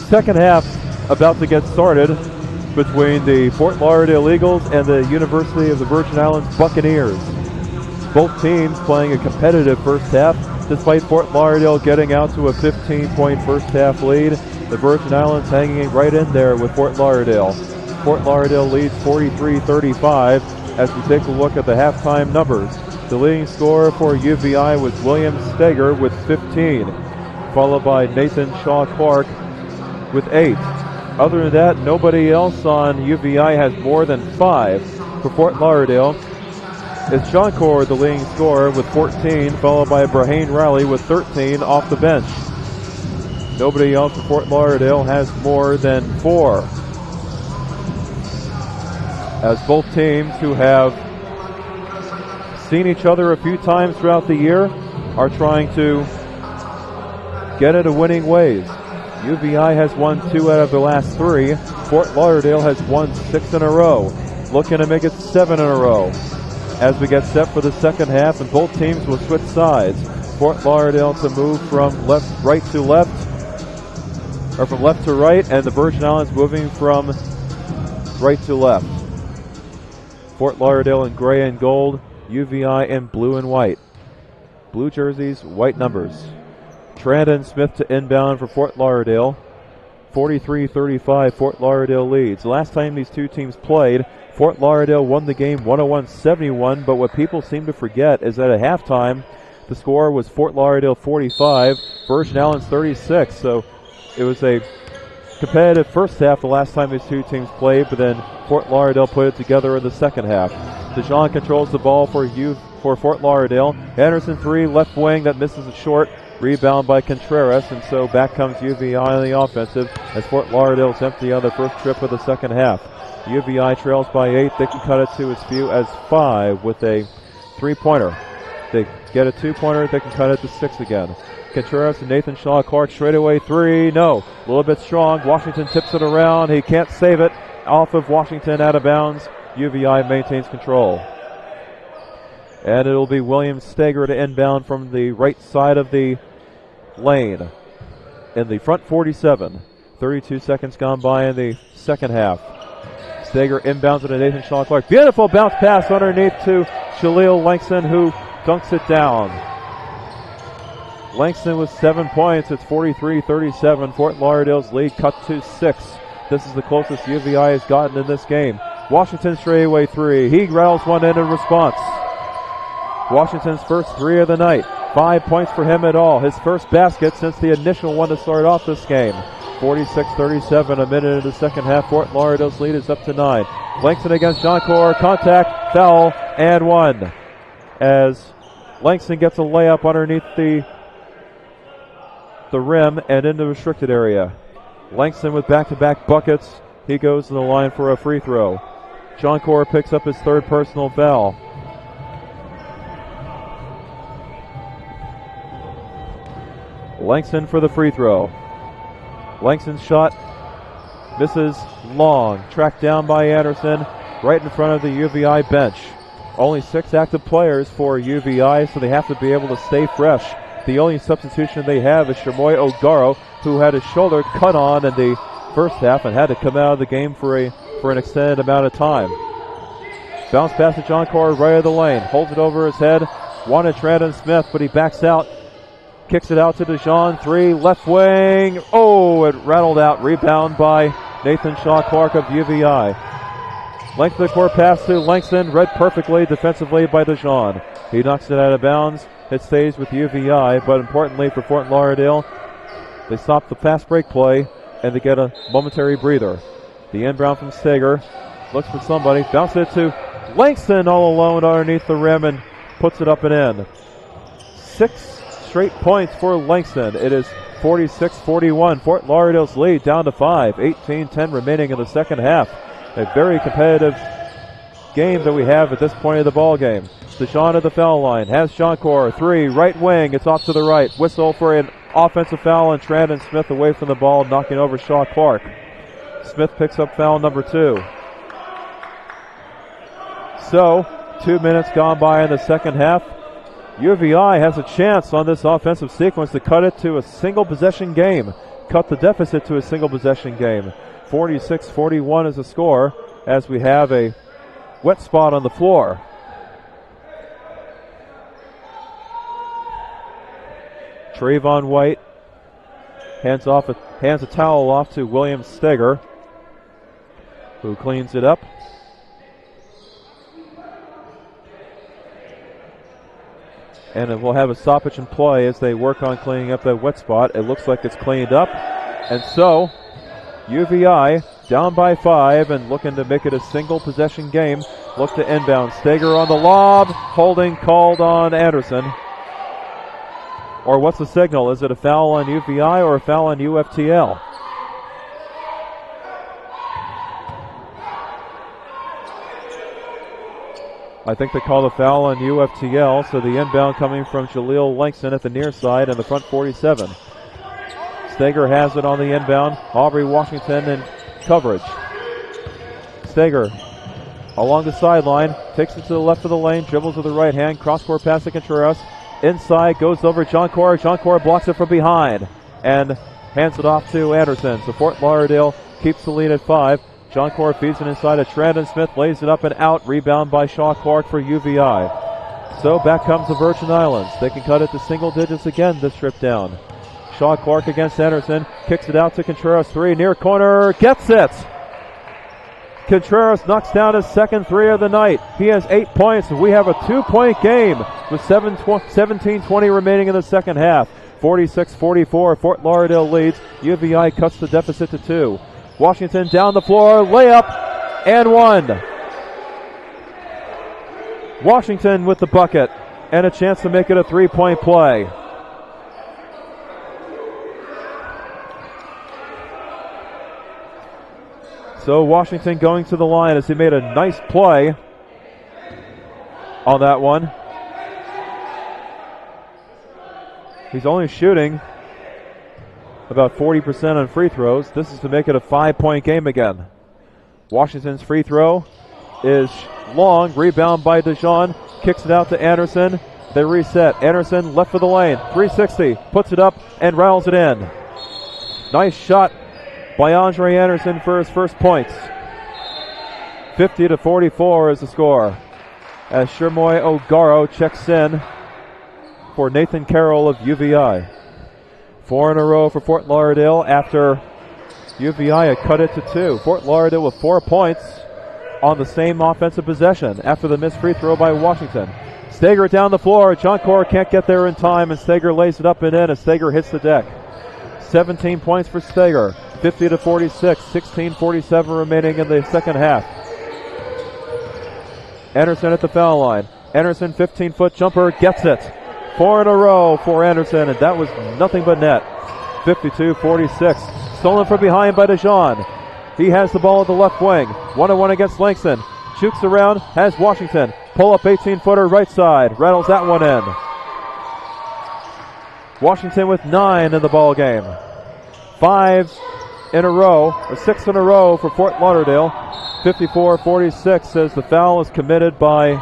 Second half about to get started between the Fort Lauderdale Eagles and the University of the Virgin Islands Buccaneers. Both teams playing a competitive first half, despite Fort Lauderdale getting out to a 15-point first half lead. The Virgin Islands hanging right in there with Fort Lauderdale. Fort Lauderdale leads 43-35 as we take a look at the halftime numbers. The leading scorer for UVI was William Steger with 15, followed by Nathan Shaw Clark with 8. Other than that, nobody else on UVI has more than 5. For Fort Lauderdale, it's John Core, the leading scorer, with 14, followed by Braheen Riley with 13 off the bench. Nobody else for Fort Lauderdale has more than 4. As both teams who have seen each other a few times throughout the year are trying to get into winning ways. UVI has won 2 out of the last 3. Fort Lauderdale has won 6 in a row, looking to make it 7 in a row. As we get set for the second half, and both teams will switch sides. Fort Lauderdale to move from right to left, or from left to right, and the Virgin Islands moving from right to left. Fort Lauderdale in gray and gold, UVI in blue and white. Blue jerseys, white numbers. Trandon Smith to inbound for Fort Lauderdale. 43-35, Fort Lauderdale leads. Last time these two teams played, Fort Lauderdale won the game 101-71, but what people seem to forget is that at halftime, the score was Fort Lauderdale 45, Virgin Islands 36, so it was a competitive first half the last time these two teams played, but then Fort Lauderdale put it together in the second half. DeJean controls the ball for Fort Lauderdale. Anderson 3, left wing, that misses it short. Rebound by Contreras, and so back comes UVI on the offensive as Fort Lauderdale's empty on the first trip of the second half. UVI trails by 8. They can cut it to as few as 5 with a 3-pointer. They get a 2-pointer, they can cut it to 6 again. Contreras and Nathan Shaw Clark straightaway 3. No, a little bit strong. Washington tips it around. He can't save it. Off of Washington, out of bounds. UVI maintains control. And it'll be William Steger to inbound from the right side of the lane in the front 47. 32 seconds gone by in the second half. Steger inbounds it to Nathan Shaw Clark. Beautiful bounce pass underneath to Shalil Langston, who dunks it down. Langston with 7 points. It's 43-37. Fort Lauderdale's lead cut to 6. This is the closest UVI has gotten in this game. Washington straightaway 3. He rattles one in response. Washington's first 3 of the night. 5 points for him at all. His first basket since the initial one to start off this game. 46-37, a minute in the second half. Fort Lauderdale's lead is up to 9. Langston against Joncourt. Contact, foul, and 1. As Langston gets a layup underneath the rim and in the restricted area. Langston with back-to-back buckets. He goes to the line for a free throw. Joncourt picks up his third personal foul. Langston for the free throw. Langston's shot misses long. Tracked down by Anderson right in front of the UVI bench. Only 6 active players for UVI, so they have to be able to stay fresh. The only substitution they have is Shamoy Ogaro, who had his shoulder cut on in the first half and had to come out of the game for an extended amount of time. Bounce pass to Joncourt right of the lane. Holds it over his head. Wanted Trandon Smith, but he backs out. Kicks it out to DeJean. 3, left wing. Oh, it rattled out. Rebound by Nathan Shaw Clark of UVI. Length of the court pass to Langston. Read perfectly defensively by DeJean. He knocks it out of bounds. It stays with UVI, but importantly for Fort Lauderdale, they stop the fast break play and they get a momentary breather. The inbound from Steger. Looks for somebody. Bounces it to Langston all alone underneath the rim and puts it up and in. 6 straight points for Langston. It is 46-41. Fort Lauderdale's lead down to 5. 18-10 remaining in the second half. A very competitive game that we have at this point of the ball game. DeJean at the foul line. Has Joncourt. 3, right wing. It's off to the right. Whistle for an offensive foul, and Trandon Smith away from the ball, knocking over Shaw Clark. Smith picks up foul number 2. So, 2 minutes gone by in the second half. UVI has a chance on this offensive sequence to cut it to a single possession game. Cut the deficit to a single possession game. 46-41 is the score as we have a wet spot on the floor. Trayvon White hands a towel off to William Steger, who cleans it up. And we'll have a stoppage in play as they work on cleaning up that wet spot. It looks like it's cleaned up. And so, UVI down by 5 and looking to make it a single possession game. Look to inbound. Steger on the lob. Holding called on Anderson. Or what's the signal? Is it a foul on UVI or a foul on UFTL? I think they called a foul on UFTL, so the inbound coming from Jaleel Langston at the near side in the front 47. Steger has it on the inbound. Aubrey Washington in coverage. Steger along the sideline, takes it to the left of the lane, dribbles with the right hand, cross-court pass to Contreras. Inside, goes over John Cora. John Cora blocks it from behind and hands it off to Anderson. So Fort Lauderdale keeps the lead at 5. John Cora feeds it inside to Trandon Smith, lays it up and out. Rebound by Shaw Clark for UVI. So back comes the Virgin Islands. They can cut it to single digits again this trip down. Shaw Clark against Anderson. Kicks it out to Contreras. 3 near corner. Gets it! Contreras knocks down his second 3 of the night. He has 8 points. We have a 2-point game with 17:20 remaining in the second half. 46-44. Fort Lauderdale leads. UVI cuts the deficit to 2. Washington down the floor. Layup and 1. Washington with the bucket and a chance to make it a 3-point play. So Washington going to the line as he made a nice play on that one. He's only shooting about 40% on free throws. This is to make it a 5-point game again. Washington's free throw is long. Rebound by DeJean. Kicks it out to Anderson. They reset. Anderson left of the lane. 360. Puts it up and rattles it in. Nice shot by Andre Anderson for his first points. 50-44 is the score as Shermoy Ogaro checks in for Nathan Carroll of UVI. 4 in a row for Fort Lauderdale after UVI had cut it to 2. Fort Lauderdale with 4 points on the same offensive possession after the missed free throw by Washington. Steger down the floor. John Cora can't get there in time, and Steger lays it up and in as Steger hits the deck. 17 points for Steger. 50-46. 16:47 remaining in the second half. Anderson at the foul line. Anderson, 15-foot jumper, gets it. 4 in a row for Anderson, and that was nothing but net. 52-46. Stolen from behind by DeJean. He has the ball at the left wing. 1-on-1 against Langston. Shoots around, has Washington. Pull up 18-footer right side. Rattles that one in. Washington with 9 in the ball game. 5 in a row, or 6 in a row for Fort Lauderdale. 54-46 as the foul is committed by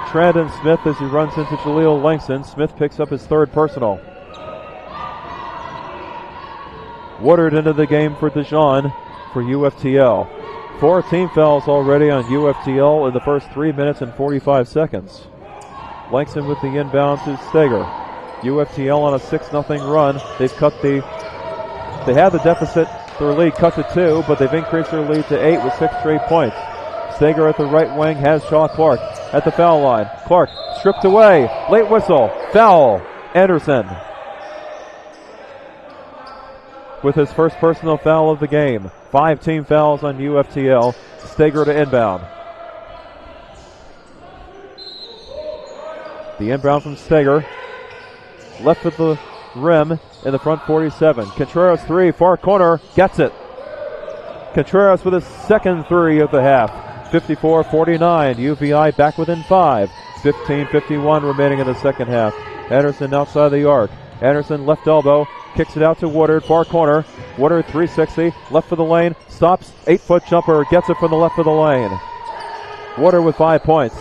Trandon Smith as he runs into Jaleel Langston. Smith picks up his 3rd personal. Woodard into the game for DeJean for UFTL. 4 team fouls already on UFTL in the first 3 minutes and 45 seconds. Langston with the inbound to Steger. UFTL on a 6-0 run. They had the deficit, their lead cut to 2, but they've increased their lead to 8 with 6 straight points. Steger at the right wing has Shaw Clark at the foul line. Clark stripped away. Late whistle. Foul. Anderson with his first personal foul of the game. 5 team fouls on UFTL. Steger to inbound. The inbound from Steger. Left of the rim in the front 47. Contreras 3, far corner, gets it. Contreras with his second 3 of the half. 54-49, UVI back within 5. 15:51 remaining in the second half. Anderson outside the arc. Anderson left elbow, kicks it out to Woodard, far corner. Woodard 360, left of the lane, stops, 8-foot jumper, gets it from the left of the lane. Woodard with 5 points,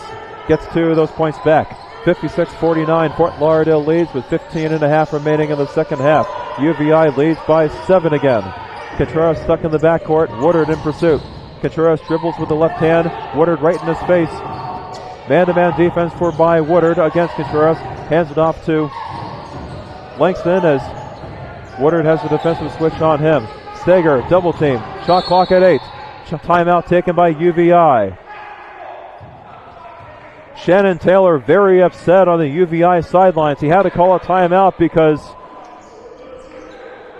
gets 2 of those points back. 56-49, Fort Lauderdale leads with 15 and a half remaining in the second half. UVI leads by 7 again. Contreras stuck in the backcourt, Woodard in pursuit. Contreras dribbles with the left hand, Woodard right in his face. Man-to-man defense by Woodard against Contreras. Hands it off to Langston as Woodard has the defensive switch on him. Steger, double team. Shot clock at 8. Timeout taken by UVI. Shannon Taylor very upset on the UVI sidelines. He had to call a timeout because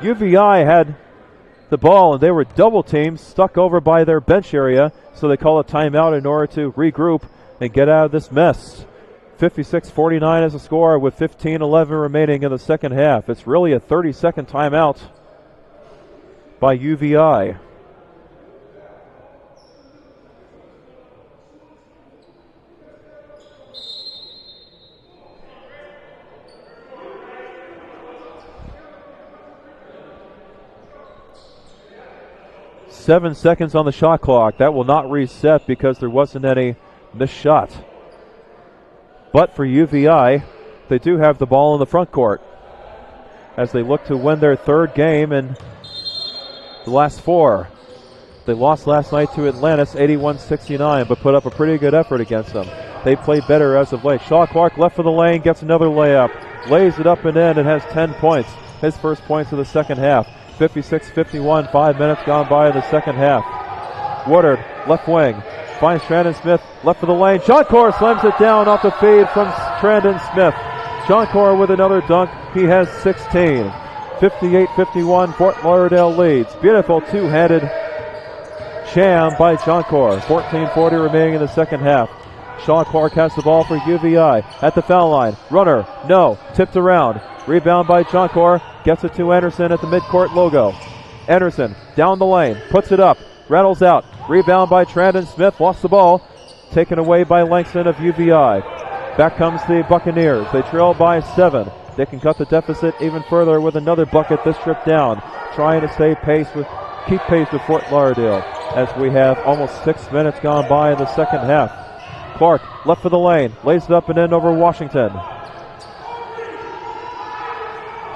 UVI had the ball and they were double teamed, stuck over by their bench area. So they call a timeout in order to regroup and get out of this mess. 56-49 is the score with 15-11 remaining in the second half. It's really a 30-second timeout by UVI. Seven seconds on the shot clock. That will not reset because there wasn't any missed shot. But for UVI, they do have the ball in the front court as they look to win their third game in the last 4. They lost last night to Atlantis 81-69, but put up a pretty good effort against them. They played better as of late. Shaw Clark left for the lane, gets another layup, lays it up and in, and has 10 points. His first points of the second half. 56-51, 5 minutes gone by in the second half. Woodard, left wing, finds Trandon Smith, left for the lane. Jonkor slams it down off the feed from Trandon Smith. Jonkor with another dunk. He has 16. 58-51, Fort Lauderdale leads. Beautiful two-handed jam by Jonkor. 14:40 remaining in the second half. Shaw Clark has the ball for UVI at the foul line. Runner, no, tipped around. Rebound by Jonkor. Gets it to Anderson at the midcourt logo. Anderson down the lane, puts it up, rattles out. Rebound by Trandon Smith, lost the ball. Taken away by Langston of UVI. Back comes the Buccaneers. They trail by 7. They can cut the deficit even further with another bucket this trip down. Trying to keep pace with Fort Lauderdale as we have almost 6 minutes gone by in the second half. Clark left for the lane, lays it up and in over Washington.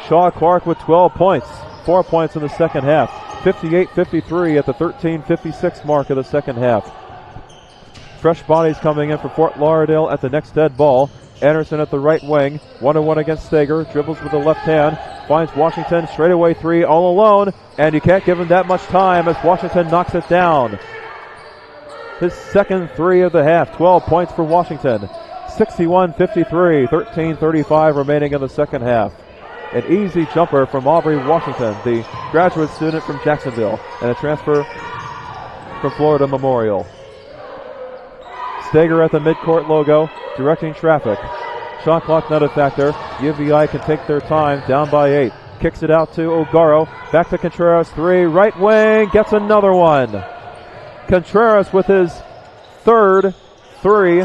Shaw Clark with 12 points, 4 points in the second half. 58-53 at the 13:56 mark of the second half. Fresh bodies coming in for Fort Lauderdale at the next dead ball. Anderson at the right wing, 1-on-1 against Steger, dribbles with the left hand, finds Washington, straightaway three all alone, and you can't give him that much time as Washington knocks it down. His second three of the half, 12 points for Washington. 61-53, 13:35 remaining in the second half. An easy jumper from Aubrey Washington, the graduate student from Jacksonville, and a transfer from Florida Memorial. Steger at the midcourt logo, directing traffic. Shot clock not a factor. UVI can take their time, down by 8. Kicks it out to Ogaro. Back to Contreras, 3. Right wing, gets another one. Contreras with his third 3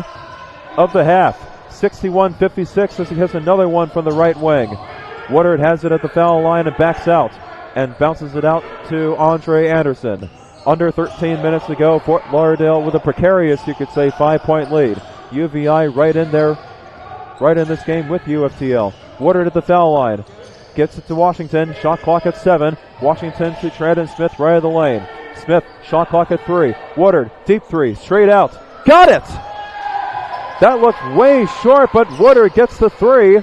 of the half. 61-56 as he hits another one from the right wing. Woodard has it at the foul line and backs out and bounces it out to Andre Anderson. Under 13 minutes to go, Fort Lauderdale with a precarious, you could say, 5-point lead. UVI right in there, right in this game with UFTL. Woodard at the foul line. Gets it to Washington. Shot clock at 7. Washington to Trandon Smith right of the lane. Smith, shot clock at 3. Woodard, deep 3, straight out. Got it! That looked way short, but Woodard gets the 3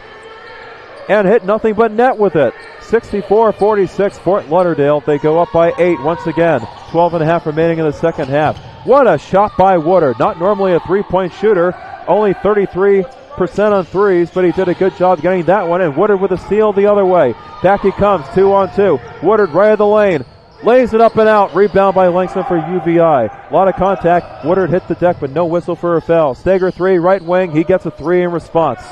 and hit nothing but net with it. 64-46, Fort Lauderdale. They go up by 8 once again. 12.5 remaining in the second half. What a shot by Woodard. Not normally a three-point shooter. Only 33% on threes, but he did a good job getting that one. And Woodard with a steal the other way. Back he comes, 2-on-2. Woodard right of the lane. Lays it up and out. Rebound by Langston for UVI. A lot of contact. Woodard hit the deck, but no whistle for a foul. Steger 3, right wing. He gets a 3 in response.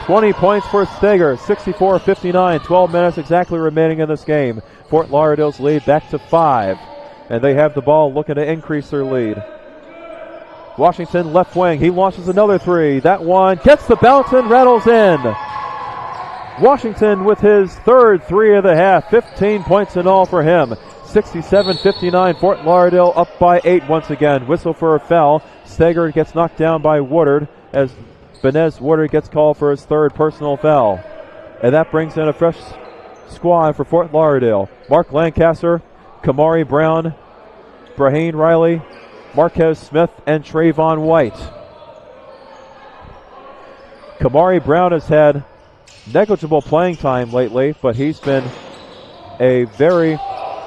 20 points for Steger, 64-59, 12 minutes exactly remaining in this game. Fort Lauderdale's lead back to 5, and they have the ball looking to increase their lead. Washington left wing, he launches another 3. That one gets the bounce and rattles in. Washington with his third 3 of the half, 15 points in all for him. 67-59, Fort Lauderdale up by 8 once again. Whistle for a foul. Steger gets knocked down by Woodard as Benez Woodard gets called for his third personal foul. And that brings in a fresh squad for Fort Lauderdale. Mark Lancaster, Kamari Brown, Braheen Riley, Marquez Smith, and Trayvon White. Kamari Brown has had negligible playing time lately, but he's been a very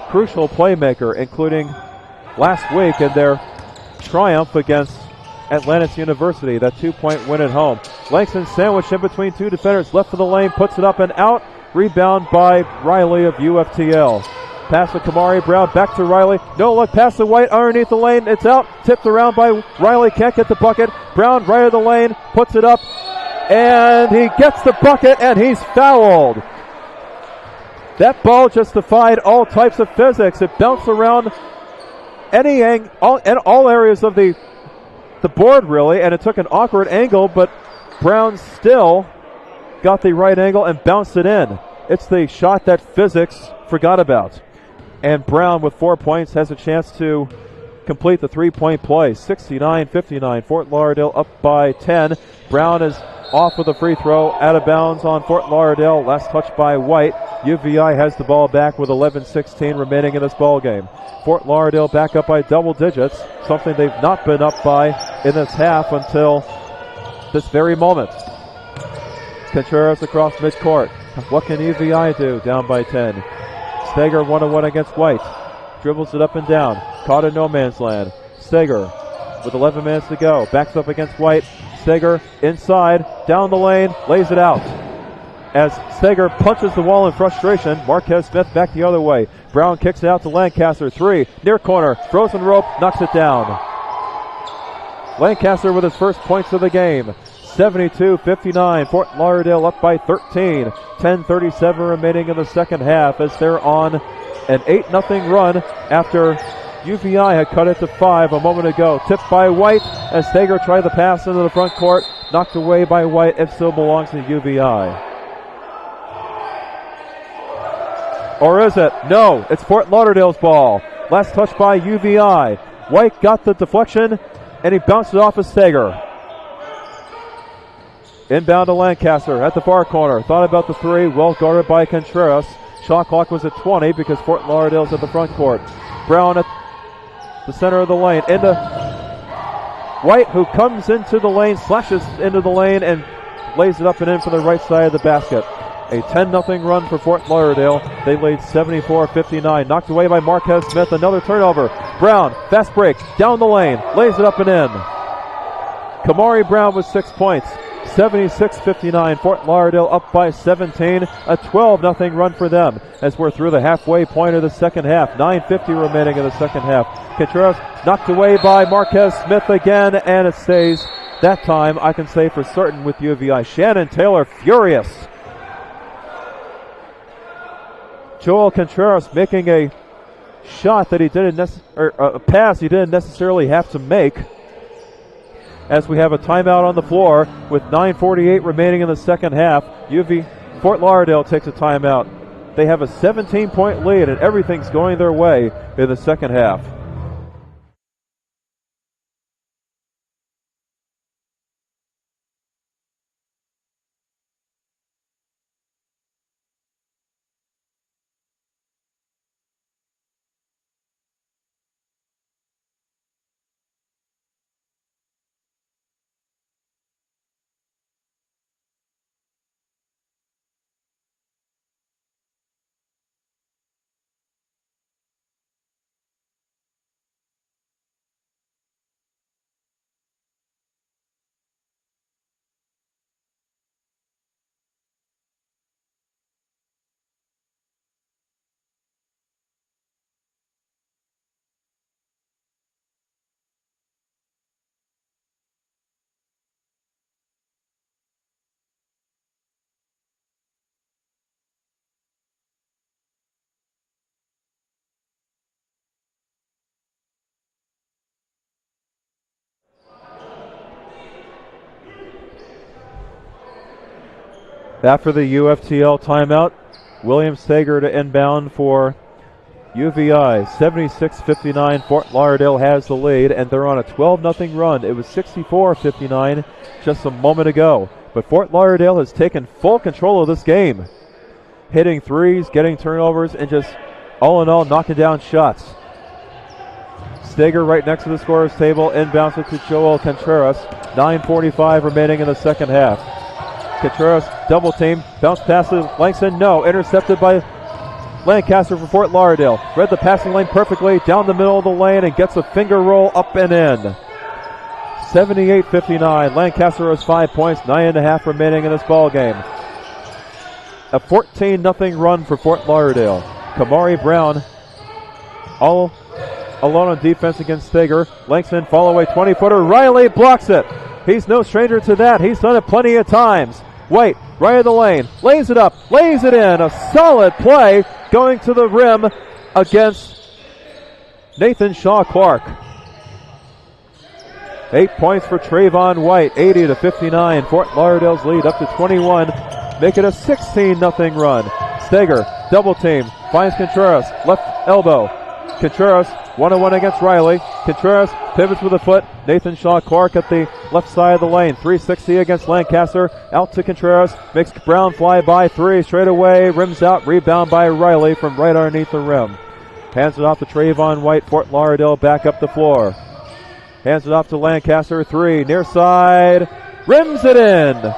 crucial playmaker, including last week in their triumph against Atlantis University, that 2-point win at home. Langston sandwiched in between two defenders, left of the lane, puts it up and out. Rebound by Riley of UFTL. Pass to Kamari Brown, back to Riley. No look, pass to White underneath the lane. It's out, tipped around by Riley, can't get the bucket. Brown right of the lane, puts it up, and he gets the bucket, and he's fouled. That ball just defied all types of physics. It bounced around all areas of the board, really, and it took an awkward angle, but Brown still got the right angle and bounced it in. It's the shot that physics forgot about. And Brown, with 4 points, has a chance to complete the three-point play. 69-59. Fort Lauderdale up by 10. Brown is off with a free throw, out of bounds on Fort Lauderdale. Last touch by White. UVI has the ball back with 11:16 remaining in this ball game. Fort Lauderdale back up by double digits, something they've not been up by in this half until this very moment. Contreras across midcourt. What can UVI do? Down by 10. Steger 1-on-1 against White. Dribbles it up and down. Caught in no man's land. Steger with 11 minutes to go. Backs up against White. Steger inside, down the lane, lays it out. As Steger punches the wall in frustration, Marquez Smith back the other way. Brown kicks it out to Lancaster. 3, near corner, frozen rope, knocks it down. Lancaster with his first points of the game. 72-59, Fort Lauderdale up by 13. 10:37 remaining in the second half as they're on an 8-0 run after UVI had cut it to 5 a moment ago. Tipped by White as Steger tried the pass into the front court. Knocked away by White. It still belongs to UVI. Or is it? No, it's Fort Lauderdale's ball. Last touch by UVI. White got the deflection and he bounced it off of Steger. Inbound to Lancaster at the far corner. Thought about the 3, well guarded by Contreras. Shot clock was at 20 because Fort Lauderdale's at the front court. Brown at the center of the lane. Into White, who comes into the lane, slashes into the lane, and lays it up and in from the right side of the basket. A 10-0 run for Fort Lauderdale. They lead 74-59. Knocked away by Marquez Smith. Another turnover. Brown, fast break, down the lane, lays it up and in. Kamari Brown with 6 points. 76-59. Fort Lauderdale up by 17. A 12-0 run for them as we're through the halfway point of the second half. 9:50 remaining in the second half. Contreras knocked away by Marquez Smith again, and it stays. That time, I can say for certain with UVI. Shannon Taylor furious. Joel Contreras making a shot that he didn't a pass he didn't necessarily have to make. As we have a timeout on the floor with 9:48 remaining in the second half. Fort Lauderdale takes a timeout. They have a 17-point lead and everything's going their way in the second half. After the UFTL timeout, William Steger to inbound for UVI 76-59. Fort Lauderdale has the lead, and they're on a 12-0 run. It was 64-59 just a moment ago. But Fort Lauderdale has taken full control of this game, hitting threes, getting turnovers, and just all in all knocking down shots. Steger right next to the scorer's table, inbounds it to Joel Contreras. 9:45 remaining in the second half. Contreras double team, bounce pass to Langston, no, intercepted by Lancaster for Fort Lauderdale. Read the passing lane perfectly, down the middle of the lane, and gets a finger roll up and in. 78-59. Lancaster has 5 points, 9.5 remaining in this ball game. A 14-0 run for Fort Lauderdale. Kamari Brown all alone on defense against Steger. Langston, follow away 20-footer. Riley blocks it. He's no stranger to that. He's done it plenty of times. White, right of the lane, lays it up, lays it in. A solid play going to the rim against Nathan Shaw Clark. 8 points for Trayvon White, 80-59. Fort Lauderdale's lead up to 21. Make it a 16-0 run. Steger, double team, finds Contreras, left elbow. Contreras, 1-on-1 against Riley. Contreras pivots with a foot. Nathan Shaw Clark at the left side of the lane. 360 against Lancaster. Out to Contreras. Makes Brown fly by three. Straight away. Rims out. Rebound by Riley from right underneath the rim. Hands it off to Trayvon White. Fort Lauderdale back up the floor. Hands it off to Lancaster. Three. Near side. Rims it in.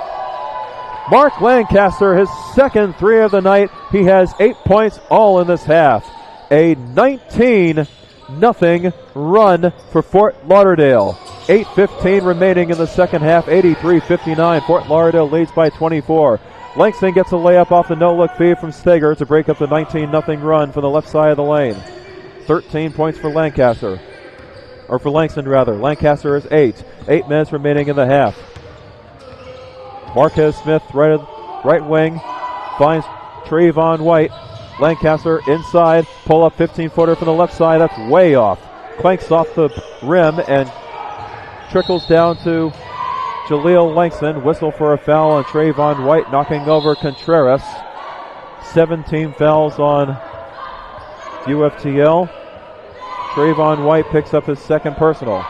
Mark Lancaster, his second three of the night. He has 8 points all in this half. A 19-0 run for Fort Lauderdale. 8:15 remaining in the second half. 83-59. Fort Lauderdale leads by 24. Langston gets a layup off the no-look feed from Steger to break up the 19-0 run from the left side of the lane. 13 points for Lancaster. Or for Langston, rather. Lancaster is 8. 8 minutes remaining in the half. Marquez Smith, right wing, finds Trayvon White. Lancaster inside, pull up 15-footer from the left side. That's way off. Clanks off the rim and trickles down to Jaleel Langston. Whistle for a foul on Trayvon White, knocking over Contreras. 17 fouls on UFTL. Trayvon White picks up his second personal.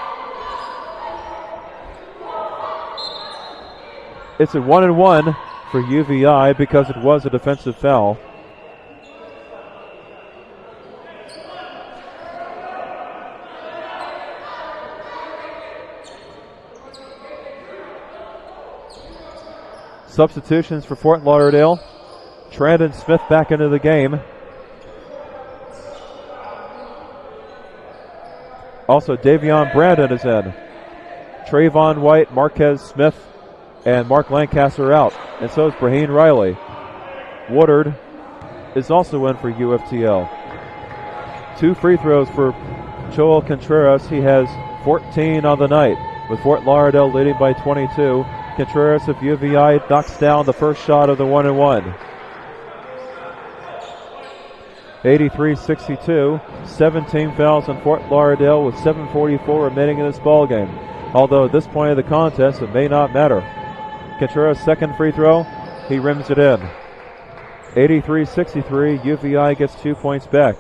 It's a 1-1 for UVI because it was a defensive foul. Substitutions for Fort Lauderdale. Trandon Smith back into the game. Also, Davion Brandon is in. Trayvon White, Marquez Smith, and Mark Lancaster out. And so is Braheen Riley. Woodard is also in for UFTL. 2 free throws for Joel Contreras. He has 14 on the night, with Fort Lauderdale leading by 22. Contreras of UVI knocks down the first shot of the 1-1. 83-62. 17 fouls on Fort Lauderdale with 7:44 remaining in this ball game. Although at this point of the contest, it may not matter. Contreras' second free throw, he rims it in. 83-63. UVI gets 2 points back.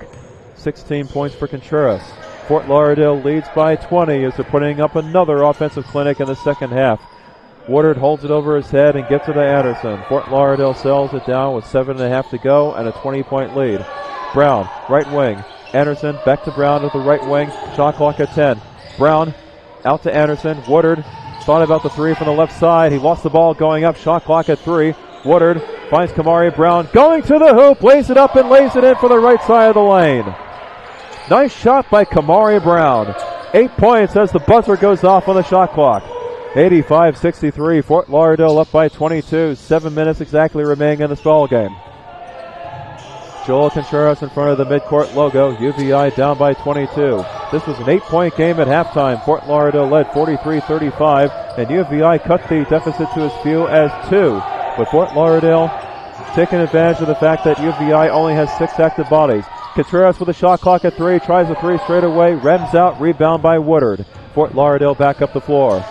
16 points for Contreras. Fort Lauderdale leads by 20 as they're putting up another offensive clinic in the second half. Woodard holds it over his head and gets it to Anderson. Fort Lauderdale sells it down with 7.5 to go and a 20-point lead. Brown, right wing. Anderson back to Brown at the right wing. Shot clock at 10. Brown out to Anderson. Woodard thought about the three from the left side. He lost the ball going up. Shot clock at 3. Woodard finds Kamari Brown going to the hoop, lays it up and lays it in for the right side of the lane. Nice shot by Kamari Brown. 8 points as the buzzer goes off on the shot clock. 85-63. Fort Lauderdale up by 22. 7 minutes exactly remaining in this ball game. Joel Contreras in front of the midcourt logo. UVI down by 22. This was an 8-point game at halftime. Fort Lauderdale led 43-35, and UVI cut the deficit to as few as 2. But Fort Lauderdale taking advantage of the fact that UVI only has 6 active bodies. Contreras with a shot clock at 3, tries a 3 straight away, rems out, rebound by Woodard. Fort Lauderdale back up the floor.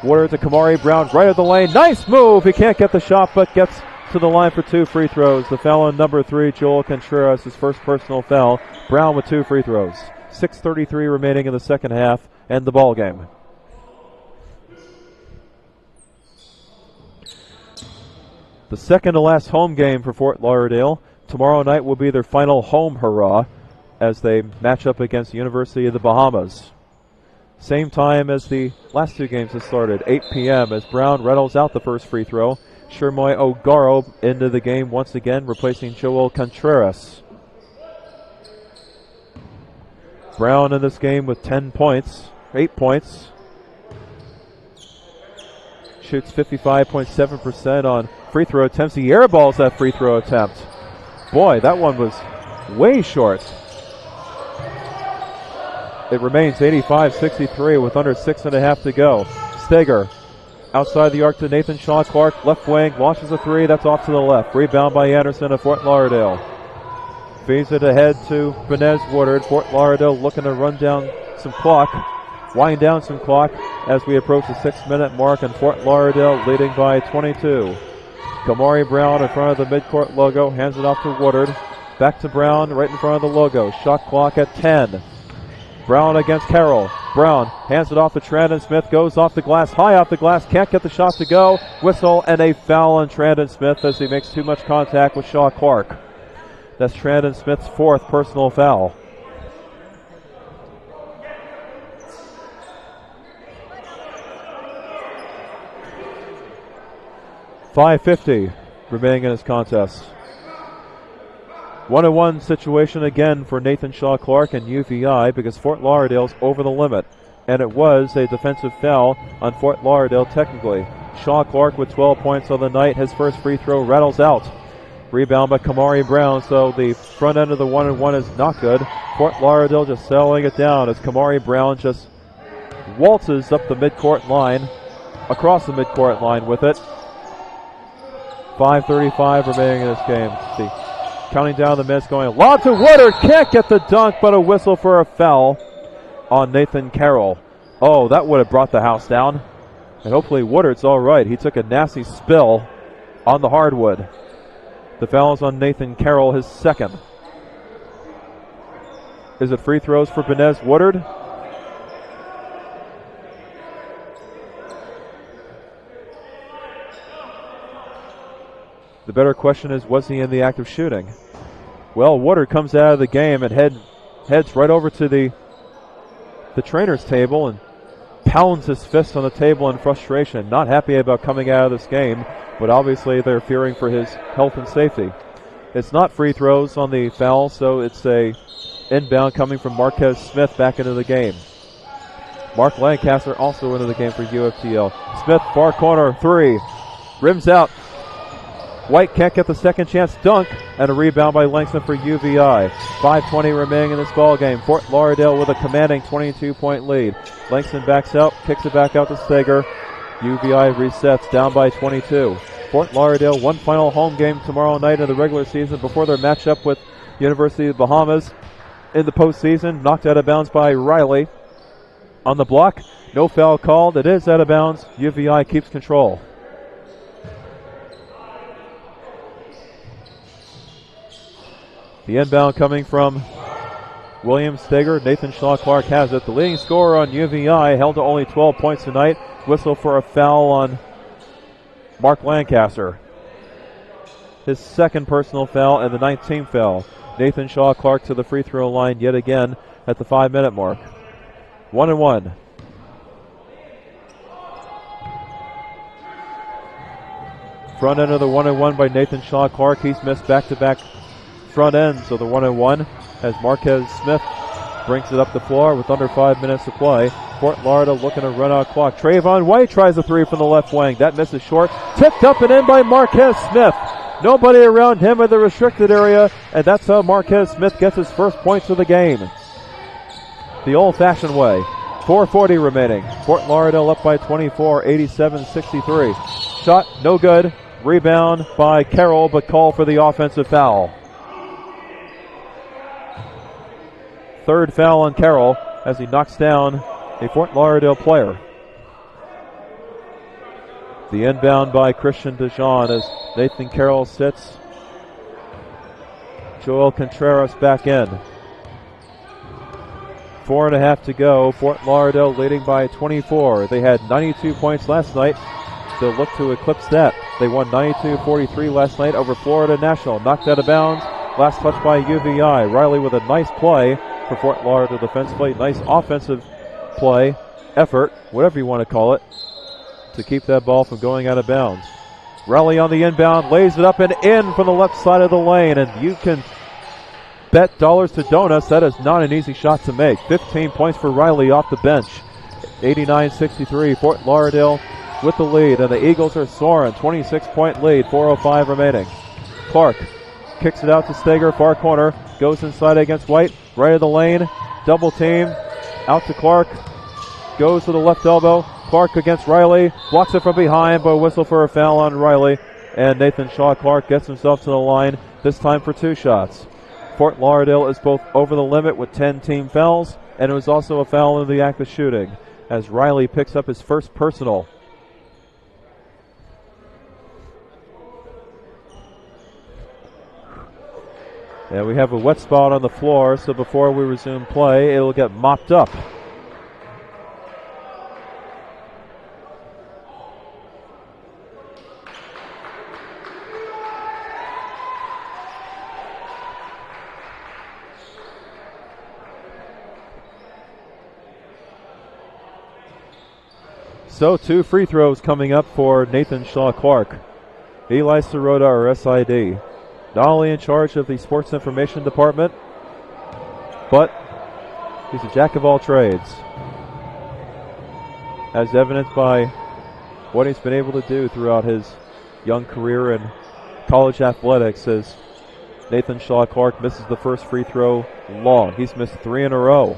Woodard to Kamari Brown, right of the lane. Nice move. He can't get the shot, but gets to the line for 2 free throws. The foul on number 3, Joel Contreras, his first personal foul. Brown with 2 free throws. 6:33 remaining in the second half and the ball game. The second to last home game for Fort Lauderdale. Tomorrow night will be their final home hurrah as they match up against the University of the Bahamas. Same time as the last 2 games have started, 8 p.m. as Brown rattles out the first free throw. Shermoy O'Garo into the game once again, replacing Joel Contreras. Brown in this game with 8 points. Shoots 55.7% on free throw attempts. He airballs that free throw attempt. Boy, that one was way short. It remains 85-63 with under 6.5 to go. Steger outside the arc to Nathan Shaw Clark. Left wing, launches a 3. That's off to the left. Rebound by Anderson of Fort Lauderdale. Feeds it ahead to Benez Woodard. Fort Lauderdale looking to run down some clock. Wind down some clock as we approach the 6-minute mark, and Fort Lauderdale leading by 22. Kamari Brown in front of the midcourt logo. Hands it off to Woodard. Back to Brown right in front of the logo. Shot clock at 10. Brown against Carroll. Brown hands it off to Trandon Smith. Goes off the glass, high off the glass. Can't get the shot to go. Whistle and a foul on Trandon Smith as he makes too much contact with Shaw Clark. That's Trandon Smith's 4th personal foul. .550 remaining in this contest. 1-1 situation again for Nathan Shaw Clark and UVI because Fort Lauderdale's over the limit. And it was a defensive foul on Fort Lauderdale technically. Shaw Clark with 12 points on the night. His first free throw rattles out. Rebound by Kamari Brown, so the front end of the 1-1 is not good. Fort Lauderdale just settling it down as Kamari Brown just waltzes up the midcourt line, across the midcourt line with it. 5:35 remaining in this game. See, counting down the minutes, going lob to Woodard. Can't get the dunk, but a whistle for a foul on Nathan Carroll. Oh, that would have brought the house down. And hopefully Woodard's all right. He took a nasty spill on the hardwood. The foul is on Nathan Carroll, his 2nd. Is it free throws for Benez Woodard? The better question is, was he in the act of shooting? Well, Woodard comes out of the game and heads right over to the trainer's table and pounds his fist on the table in frustration. Not happy about coming out of this game, but obviously they're fearing for his health and safety. It's not free throws on the foul, so it's a inbound coming from Marquez Smith back into the game. Mark Lancaster also into the game for UFTL. Smith, far corner, 3. Rims out. White can't get the second chance dunk, and a rebound by Langston for UVI. 5:20 remaining in this ball game. Fort Lauderdale with a commanding 22-point lead. Langston backs out, kicks it back out to Steger. UVI resets, down by 22. Fort Lauderdale, one final home game tomorrow night in the regular season before their matchup with University of the Bahamas in the postseason. Knocked out of bounds by Riley on the block. No foul called. It is out of bounds. UVI keeps control. The inbound coming from William Steger. Nathan Shaw Clark has it. The leading scorer on UVI held to only 12 points tonight. Whistle for a foul on Mark Lancaster. His 2nd personal foul and the 19th foul. Nathan Shaw Clark to the free throw line yet again at the 5-minute mark. 1-1. Front end of the 1-1 by Nathan Shaw Clark. He's missed back-to-back front ends of the 1-1 as Marquez Smith brings it up the floor with under 5 minutes to play. Fort Lauderdale looking to run out clock. Trayvon White tries a 3 from the left wing. That misses short. Tipped up and in by Marquez Smith. Nobody around him in the restricted area, and that's how Marquez Smith gets his first points of the game. The old-fashioned way. 4:40 remaining. Fort Lauderdale up by 24, 87-63. Shot no good. Rebound by Carroll, but call for the offensive foul. 3rd foul on Carroll as he knocks down a Fort Lauderdale player. The inbound by Christian DeJean as Nathan Carroll sits. Joel Contreras back in. 4.5 to go. Fort Lauderdale leading by 24. They had 92 points last night. They'll look to eclipse that. They won 92-43 last night over Florida National. Knocked out of bounds. Last touch by UVI. Riley with a nice play for Fort Lauderdale defensively. Nice offensive play, effort, whatever you want to call it, to keep that ball from going out of bounds. Riley on the inbound, lays it up and in from the left side of the lane, and you can bet dollars to donuts that is not an easy shot to make. 15 points for Riley off the bench. 89-63, Fort Lauderdale with the lead, and the Eagles are soaring. 26-point lead, 4:05 remaining. Clark kicks it out to Steger, far corner, goes inside against White, right of the lane, double team, out to Clark, goes to the left elbow. Clark against Riley, blocks it from behind, but a whistle for a foul on Riley. And Nathan Shaw Clark gets himself to the line, this time for 2 shots. Fort Lauderdale is both over the limit with 10 team fouls, and it was also a foul in the act of shooting, as Riley picks up his first personal. And we have a wet spot on the floor, so before we resume play, it'll get mopped up. So 2 free throws coming up for Nathan Shaw Clark. Eli Sirota, our SID, not only in charge of the sports information department, but he's a jack of all trades, as evidenced by what he's been able to do throughout his young career in college athletics, as Nathan Shaw Clark misses the first free throw long. He's missed 3 in a row.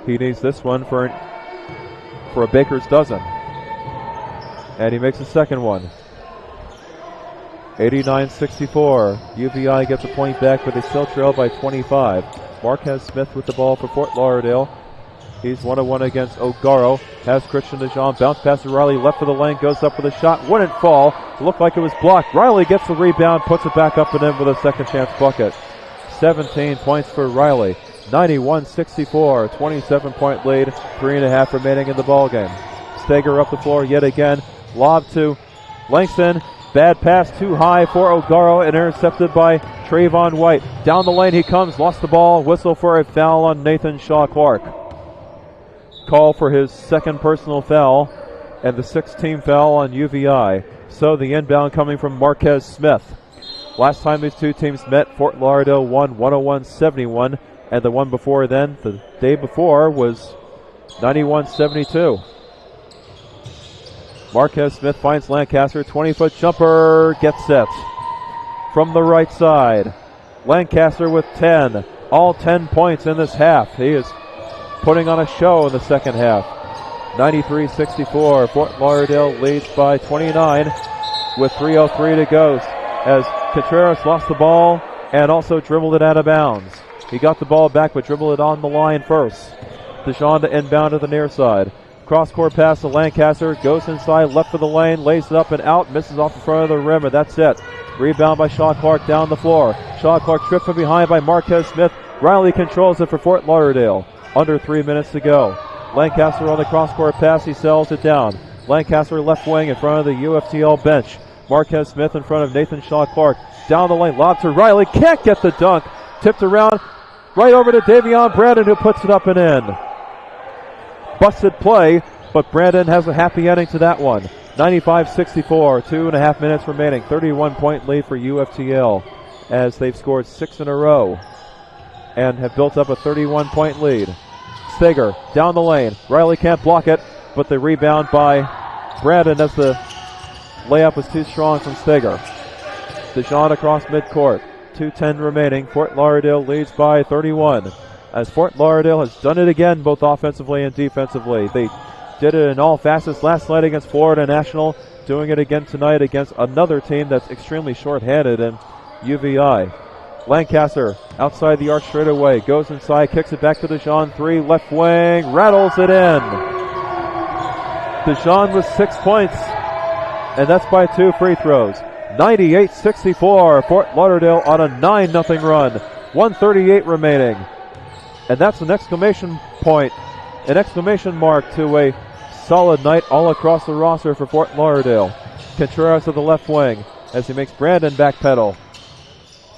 He needs this one for a baker's dozen. And he makes a second one. 89-64. UVI gets a point back, but they still trail by 25. Marquez Smith with the ball for Fort Lauderdale. He's 1-1 against O'Garo. Has Christian DeJean. Bounce pass to Riley. Left of the lane. Goes up with a shot. Wouldn't fall. Looked like it was blocked. Riley gets the rebound. Puts it back up and in with a second chance bucket. 17 points for Riley. 91-64. 27-point lead. 3.5 remaining in the ballgame. Steger up the floor yet again. Lob to Langston. Bad pass too high for O'Garo and intercepted by Trayvon White. Down the lane he comes. Lost the ball. Whistle for a foul on Nathan Shaw Clark. Call for his second personal foul and the 6th team foul on UVI. So the inbound coming from Marquez Smith. Last time these two teams met, Fort Lauderdale won 101-71, and the one before then, the day before, was 91-72. Marquez Smith finds Lancaster, 20-foot jumper, gets set from the right side. Lancaster with 10, all 10 points in this half. He is putting on a show in the second half. 93-64, Fort Lauderdale leads by 29 with 3:03 to go, as Contreras lost the ball and also dribbled it out of bounds. He got the ball back but dribbled it on the line first. DeJean to inbound to the near side. Cross-court pass to Lancaster, goes inside, left of the lane, lays it up and out, misses off the front of the rim, and that's it. Rebound by Shaw Clark down the floor. Shaw Clark tripped from behind by Marquez Smith. Riley controls it for Fort Lauderdale. Under 3 minutes to go. Lancaster on the cross-court pass, he sells it down. Lancaster left wing in front of the UFTL bench. Marquez Smith in front of Nathan Shaw Clark. Down the lane, lob to Riley, can't get the dunk. Tipped around, right over to Davion Brandon, who puts it up and in. Busted play, but Brandon has a happy ending to that one. 95-64, 2.5 minutes remaining. 31-point lead for UFTL as they've scored 6 in a row and have built up a 31-point lead. Steger down the lane. Riley can't block it, but the rebound by Brandon as the layup was too strong from Steger. DeJean across midcourt. 2:10 remaining. Fort Lauderdale leads by 31. As Fort Lauderdale has done it again, both offensively and defensively. They did it in all facets last night against Florida National, doing it again tonight against another team that's extremely short-handed in UVI. Lancaster outside the arc straight away, goes inside, kicks it back to DeJean, 3, left wing, rattles it in. DeJean with 6 points. and that's by 2 free throws. 98-64, Fort Lauderdale on a 9-0 run. 1:38 remaining. And that's an exclamation point, an exclamation mark to a solid night all across the roster for Fort Lauderdale. Contreras to the left wing as he makes Brandon backpedal.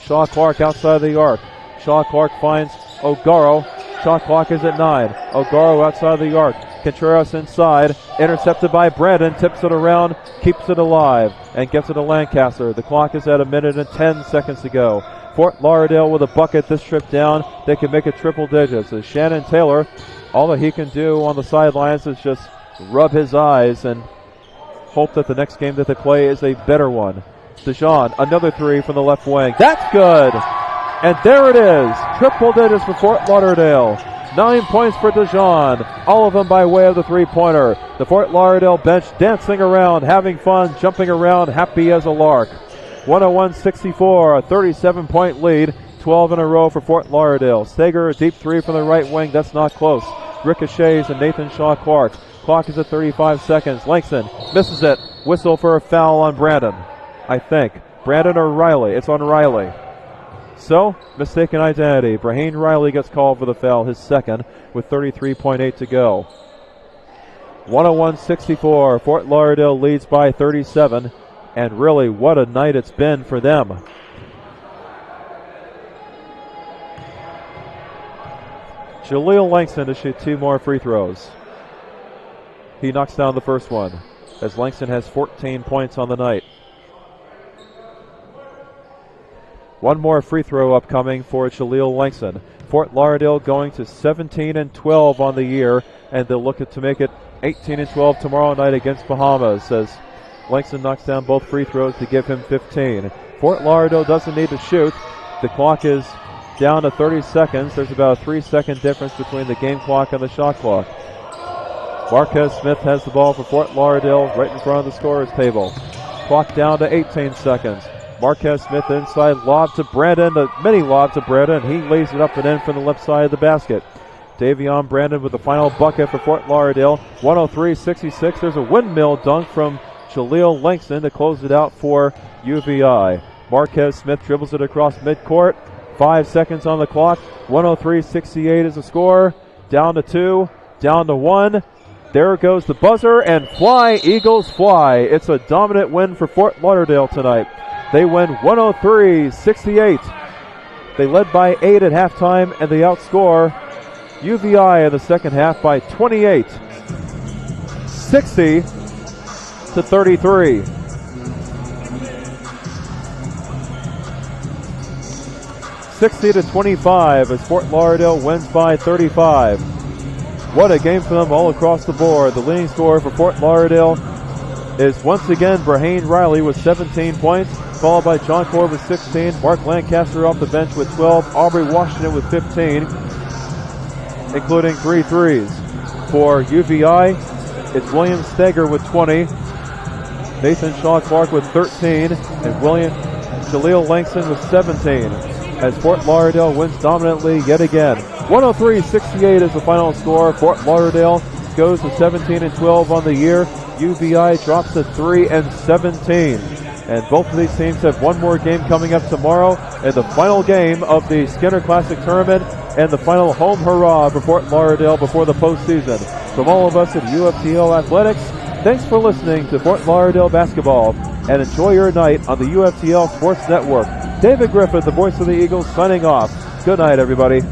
Shaw Clark outside the arc. Shaw Clark finds O'Garo. Shot clock is at 9. O'Garo outside the arc. Contreras inside, intercepted by Brandon, tips it around, keeps it alive, and gets it to Lancaster. The clock is at 1 minute and 10 seconds to go. Fort Lauderdale with a bucket this trip down. They can make it triple digits. As Shannon Taylor, all that he can do on the sidelines is just rub his eyes and hope that the next game that they play is a better one. DeJean, another 3 from the left wing. That's good! And there it is. Triple digits for Fort Lauderdale. 9 points for DeJean, all of them by way of the three-pointer. The Fort Lauderdale bench dancing around, having fun, jumping around, happy as a lark. 101-64, a 37-point lead, 12 in a row for Fort Lauderdale. Steger, a deep 3 from the right wing, that's not close. Ricochets and Nathan Shaw Clark. Clock is at 35 seconds. Langston misses it. Whistle for a foul on Brandon, I think. Brandon or Riley? It's on Riley. So, mistaken identity. Braheen Riley gets called for the foul, his second, with 33.8 to go. 101-64. Fort Lauderdale leads by 37, and really, what a night it's been for them. Jaleel Langston to shoot 2 more free throws. He knocks down the first one, as Langston has 14 points on the night. One more free throw upcoming for Jaleel Langston. Fort Lauderdale going to 17-12 on the year, and they'll look to make it 18-12 tomorrow night against Bahamas, as Langston knocks down both free throws to give him 15. Fort Lauderdale doesn't need to shoot. The clock is down to 30 seconds. There's about a 3-second difference between the game clock and the shot clock. Marquez Smith has the ball for Fort Lauderdale right in front of the scorer's table. Clock down to 18 seconds. Marquez Smith inside, lob to Brandon, the mini lob to Brandon. He lays it up and in from the left side of the basket. Davion Brandon with the final bucket for Fort Lauderdale. 103-66. There's a windmill dunk from Jaleel Langston to close it out for UVI. Marquez Smith dribbles it across midcourt. 5 seconds on the clock. 103-68 is the score. Down to 2, down to 1. There goes the buzzer, and fly, Eagles fly. It's a dominant win for Fort Lauderdale tonight. They win 103-68. They led by 8 at halftime, and they outscore UVI in the second half by 28. 60-33. 60-25 as Fort Lauderdale wins by 35. What a game for them all across the board. The leading scorer for Fort Lauderdale is once again Braheen Riley with 17 points, followed by John Core with 16, Mark Lancaster off the bench with 12, Aubrey Washington with 15, including 3 threes. For UVI, it's William Steger with 20, Nathan Shaw Clark with 13, and Jaleel Langston with 17. As Fort Lauderdale wins dominantly yet again. 103-68 is the final score. Fort Lauderdale goes to 17-12 on the year. UVI drops to 3-17. And both of these teams have one more game coming up tomorrow, and the final game of the Skinner Classic Tournament and the final home hurrah for Fort Lauderdale before the postseason. From all of us at UFTL Athletics, thanks for listening to Fort Lauderdale basketball, and enjoy your night on the UFTL Sports Network. David Griffith, the voice of the Eagles, signing off. Good night, everybody.